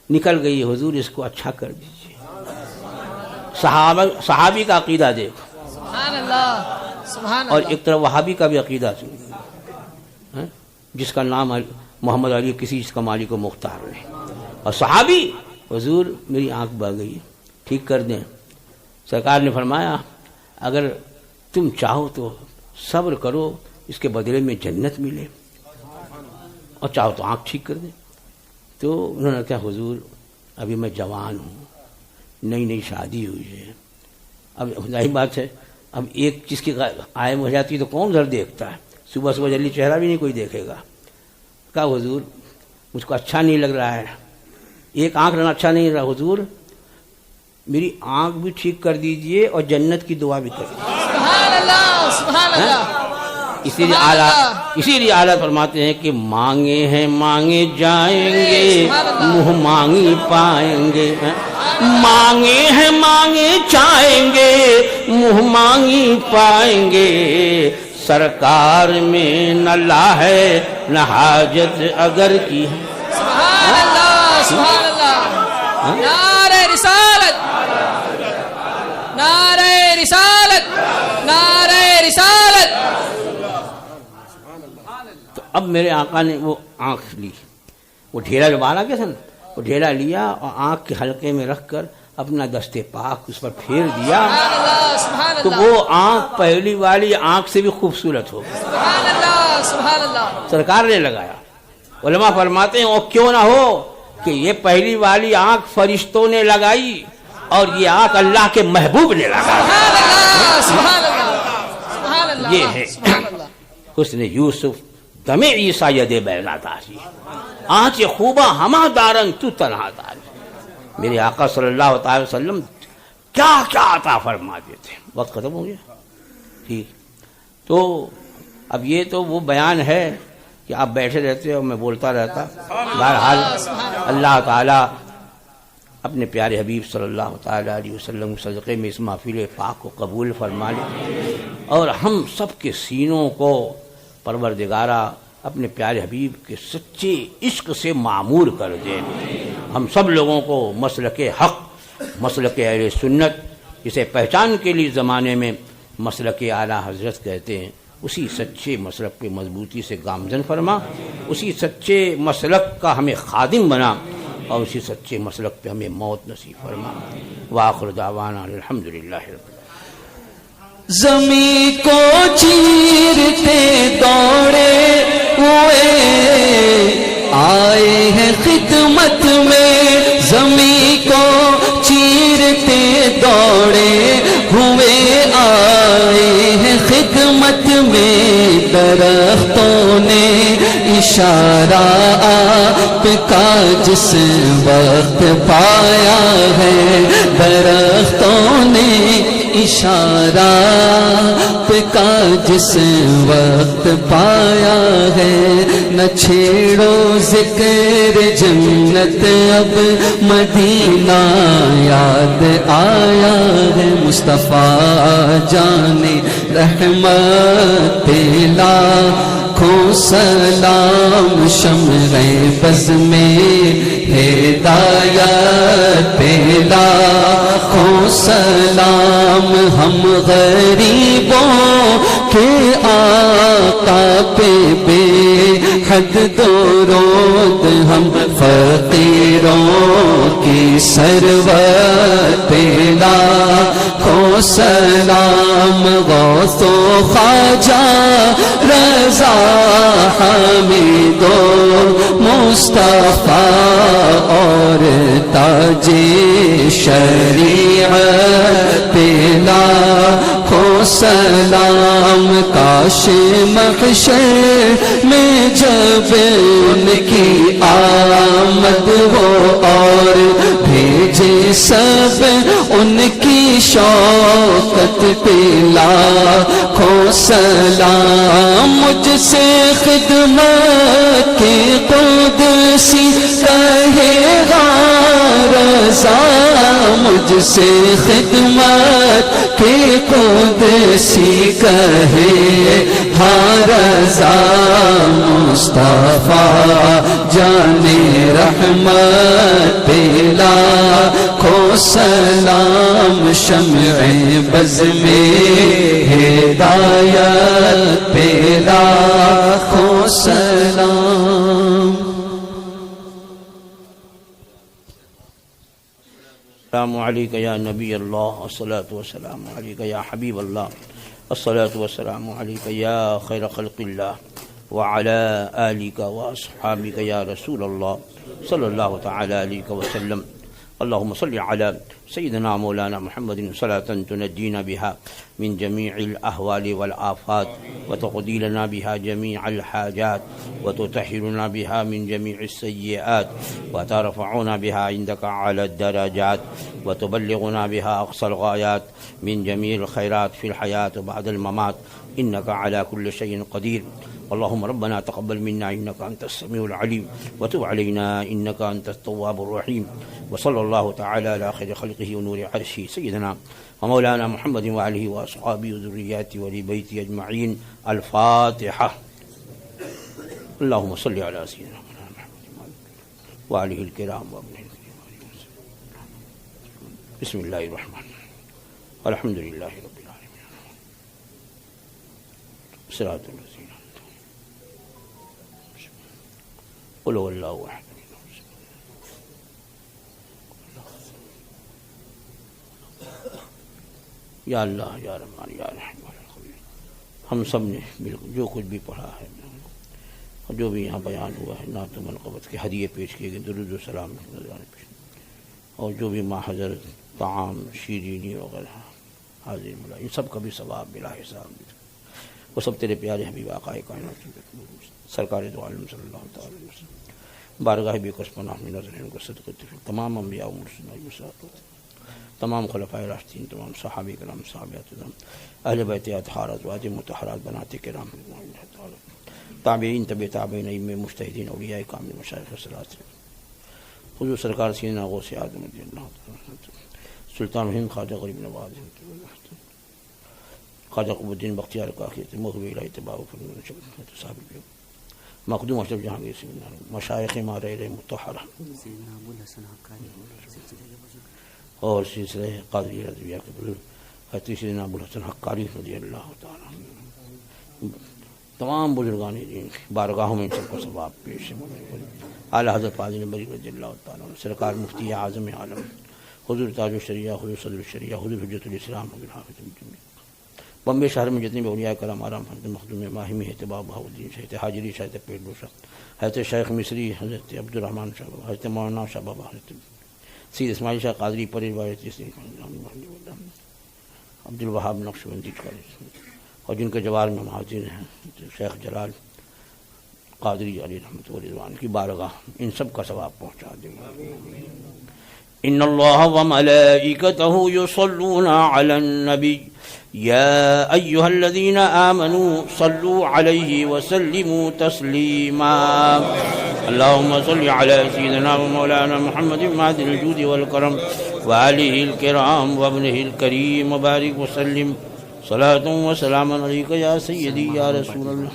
نکل گئی، حضور اس کو اچھا کر دیجیے۔ صحابی کا عقیدہ دیکھو، سبحان اللہ، سبحان اور اللہ۔ ایک طرف وہابی کا بھی عقیدہ سنو، جس کا نام محمد علی کسی چیز کا مالک و مختار نہیں، اور صحابی حضور میری آنکھ بہ گئی، ٹھیک کر دیں۔ سرکار نے فرمایا اگر تم چاہو تو صبر کرو، اس کے بدلے میں جنت ملے، اور چاہو تو آنکھ ٹھیک کر دیں۔ تو انہوں نے کہا حضور ابھی میں جوان ہوں، نئی نئی شادی ہوئی ہے، اب ظاہر بات ہے اب ایک چیز کی قائم ہو جاتی ہے تو کون گھر دیکھتا ہے، صبح صبح جلدی چہرہ بھی نہیں کوئی دیکھے گا۔ کہا حضور مجھ کو اچھا نہیں لگ رہا ہے، ایک آنکھ رہنا اچھا نہیں رہا، حضور میری آنکھ بھی ٹھیک کر دیجئے اور جنت کی دعا بھی کر دیجئے۔ سبحان اللہ، سبحان اللہ۔ اسی لیے اعلیٰ فرماتے ہیں کہ مانگے ہیں مانگے جائیں گے، منہ مانگی پائیں گے، مانگے ہیں مانگے جائیں گے، منہ مانگی پائیں گے، سرکار میں نہ لا ہے نہ حاجت اگر کی ہے۔ سبحان اللہ، سبحان اللہ۔ نعرہ رسالت، نعرہ رسالت، نعرہ رسالت۔ تو اب میرے آقا نے وہ آنکھ لی، وہ ڈھیلا جو باہر آ گیا تھا نا، وہ ڈھیلا لیا اور آنکھ کے حلقے میں رکھ کر اپنا دست پاک اس پر پھیر دیا، سبحان اللہ، سبحان تو اللہ۔ وہ آنکھ پہلی والی آنکھ سے بھی خوبصورت ہو گئی۔ سبحان اللہ، سبحان اللہ۔ سرکار نے لگایا۔ علماء فرماتے ہیں اور کیوں نہ ہو کہ یہ پہلی والی آنکھ فرشتوں نے لگائی اور یہ آنکھ اللہ کے محبوب نے لگائی۔ سبحان اللہ، سبحان اللہ، سبحان اللہ۔ یہ ہے سبحان اللہ۔ حسن یوسف دم عیسیٰ ید بیضا داری، آنچ خوبہ ہما دارن تو تنہا داری۔ میرے آقا صلی اللہ تعالی وسلم کیا کیا عطا فرما دیتے۔ وقت ختم ہو گیا، ٹھیک۔ تو اب یہ تو وہ بیان ہے کہ آپ بیٹھے رہتے اور میں بولتا رہتا۔ بہرحال اللہ تعالیٰ اپنے پیارے حبیب صلی اللہ تعالیٰ علیہ وسلم صدقے میں اس محفل پاک کو قبول فرما لے، اور ہم سب کے سینوں کو پروردگارہ اپنے پیارے حبیب کے سچے عشق سے معمور کر دے۔ ہم سب لوگوں کو مسلک حق، مسلک اہل سنت، جسے پہچان کے لیے زمانے میں مسلک اعلیٰ حضرت کہتے ہیں، اسی سچے مسلک پہ مضبوطی سے گامزن فرما، اسی سچے مسلک کا ہمیں خادم بنا، اور اسی سچے مسلک پہ ہمیں موت نصیب فرما۔ وآخر دعوانا الحمدللہ رب العالمین۔ زمین کو چیرتے دوڑے ہوئے آئے ہیں خدمت میں، زمین کو چیرتے دوڑے ہوئے آئے ہیں خدمت میں، درختوں نے اشارہ آپ کا جس وقت پایا ہے، درختوں نے اشارہ آپ کا جس وقت پایا ہے، نہ چھیڑو ذکر جنت اب مدینہ یاد آیا ہے، مصطفیٰ جان رحمت لاکھوں سلام، شمع بز میں ہدایت لاکھوں سلام، ہم غریبوں کے آقا پہ بے حد درود، ہم فقیروں کی سروت پہ لاکھوں سلام، غوث و خواجہ رضا حمید و مصطفیٰ اور تاج شریعت پہ لاکھوں سلام، کاش محشر میں جب ان کی آمد ہو اور بھیجے سب ان کی شوکت پہ لاکھوں سلام، مجھ سے خدمت کے قدسی کہے گا رضا مجھ سے خدمت کی قدسی کہے ہاں رضا مصطفیٰ جان رحمت پلا کو سلام شمع بز میں ہدایت پلا کو سلام. السلام علیکہ یا نبی اللہ الصلاۃ والسلام علیکہ یا حبیب اللہ الصلاۃ والسلام علیکہ یا خیر خلق اللہ وعلی آلک واصحابک یا رسول اللہ صلی اللہ تعالی علیہ وسلم. اللهم صل على سيدنا مولانا محمد صلاة تنجينا بها من جميع الأهوال والآفات وتقضي لنا بها جميع الحاجات وتطهرنا بها من جميع السيئات وترفعنا بها عندك على الدرجات وتبلغنا بها أقصى الغايات من جميع الخيرات في الحياة وبعد الممات إنك على كل شيء قدير. اللهم ربنا تقبل منا إنك أنت السميع العليم وتب علينا إنك أنت التواب الرحيم. وصلى الله تعالى على خير خلقه ونور عرشه سيدنا ومولانا محمد وعليه وأصحابه وذرياته ولي بيته أجمعين. الفاتحة. اللهم صل على سيدنا محمد وعليه الكرام وابنه الكريم. بسم الله الرحمن الرحيم. الحمد لله رب العالمين. صراط الذين قل هو الله احد. یا اللہ یا رحمان یا رحیم. ہم سب نے جو کچھ بھی پڑھا ہے جو بھی یہاں بیان ہوا ہے نعت و منقبت کے ہدیے پیش کیے گئے درود و سلام اور جو بھی حضرت طعام شیرینی وغیرہ حاضر ملا ان سب کا بھی ثواب بلا حساب وہ سب تیرے پیارے حبیب آقا کائنات سرکار دو عالم صلی اللہ تعالی وسلم بارگاہ بے کس پناہ میں نظر ان کو صدقہ تمام انبیاء و مرسلین تمام خلفائے راشدین تمام صحابہ کرام صحابیات کرام اہل بیت اطہار ازواج مطہرات بنات کرام تابعین تبع تابعین ائمہ مجتہدین اولیاء کامل مشایخ الصلاۃ حضور سرکار سیدنا غوث اعظم رضی اللہ تعالی سلطان ہند خواجہ غریب نواز خواجہ قطب الدین بختیار کاکی محب الہی تباہ صاحب مخدوم اشرف جہانگیر سے مشائخ مارے مطہرہ اور سلسلہ قادری رضویہ کے بزرگ حضرت سیدنا ابوالحسن حقانی رضی اللہ تعالیٰ تمام بزرگان دین کی بارگاہوں میں سب کو ثواب پیش ہے. اعلیٰ حضرت فاضل بری رضی اللہ تعالیٰ سرکار مفتی اعظم عالم حضور تاج الشریعہ حضور صدر الشریعہ حضور حجت الاسلام حضور حافظ بمبے شہر میں جتنے بھی اولیاء کرام آرام حضرت مخدوم ماہمی احتباب بہاؤالدین شہید حاجری شہید پیٹ بوشہ حضرت شیخ مصری حضرت عبد الرحمن شاہ بابا حضرت مولانا شاہ بابا حضرت سید اسماعیل شاہ قادری پریر عبد الوہاب نقشبندی اور جن کے جوار میں حاضر ہیں شیخ جلال قادری علی رحمۃ رضوان کی بارگاہ ان سب کا ثواب پہنچا دیں. ان اللہ وملائکتہ یصلون علی النبی یا ایہا الذین آمنوا صلوا علیہ وسلموا تسلیما. اللهم صل على سيدنا ومولانا محمد معدن الجود والكرم وآله الكرام وابنه الكريم وبارك وسلم صلاة وسلام عليك يا سيدي يا رسول الله.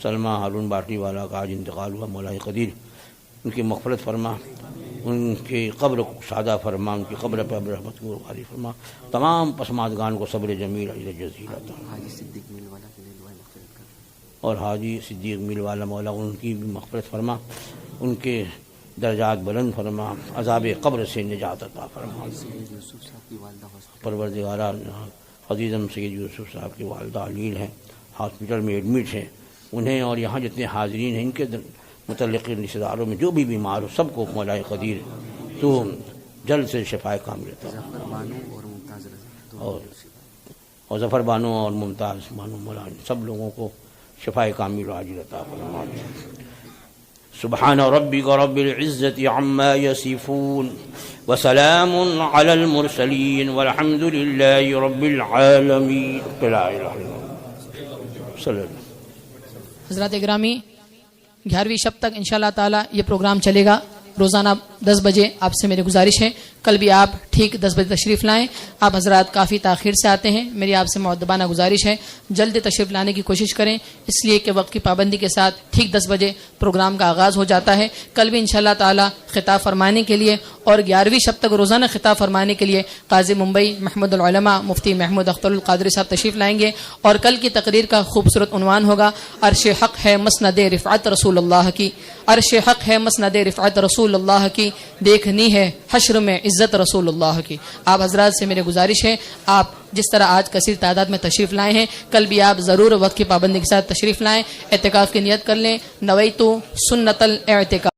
سلمہ ہارون باٹی والا کا آج انتقال ہوا مولا قدیر ان کی مغفرت فرما ان کی قبر کو سادہ فرما ان کی قبر پہ رحمت کو غاری فرما تمام پسماندگان کو صبر جمیل اجر جزیل عطا اور حاجی صدیق میل والا مولا ان کی بھی مغفرت فرما ان کے درجات بلند فرما عذاب قبر سے نجات عطا فرما. پروردگارہ عزیزم سید یوسف صاحب کی والدہ علیل ہیں ہاسپٹل میں ایڈمٹ ہیں انہیں اور یہاں جتنے حاضرین ہیں ان کے متعلق رشتہ داروں میں جو بھی بیمار ہو سب کو مولا قدیر تو جلد سے شفا کامل عطا اور ظفر بانو اور ممتاز بانو مولا سب لوگوں کو شفا کامل عاجل عطا فرما. سبحان ربک رب العزة عما يصفون وسلام على المرسلين والحمد لله رب العالمين. لا الہ الا اللہ صلی اللہ. حضرات گرامی 11ویں شب تک انشاءاللہ تعالی یہ پروگرام چلے گا. روزانہ 10 بجے آپ سے میری گزارش ہے کل بھی آپ ٹھیک 10 بجے تشریف لائیں. آپ حضرات کافی تاخیر سے آتے ہیں, میری آپ سے مؤدبانہ گزارش ہے جلد تشریف لانے کی کوشش کریں, اس لیے کہ وقت کی پابندی کے ساتھ ٹھیک 10 بجے پروگرام کا آغاز ہو جاتا ہے. کل بھی انشاءاللہ تعالی خطاب فرمانے کے لیے اور 11ویں شب تک روزانہ خطاب فرمانے کے لیے قاضی ممبئی محمود العلماء مفتی محمود اختر القادری صاحب تشریف لائیں گے, اور کل کی تقریر کا خوبصورت عنوان ہوگا عرش حق ہے مسند رفعت رسول اللہ کی. عرش حق ہے مسند رفعت رسول اللہ کی, دیکھنی ہے حشر میں عزت رسول اللہ کی. آپ حضرات سے میری گزارش ہے آپ جس طرح آج کثیر تعداد میں تشریف لائے ہیں کل بھی آپ ضرور وقت کی پابندی کے ساتھ تشریف لائیں, اعتکاف کی نیت کر لیں. نویتو سنت الاعتکاف.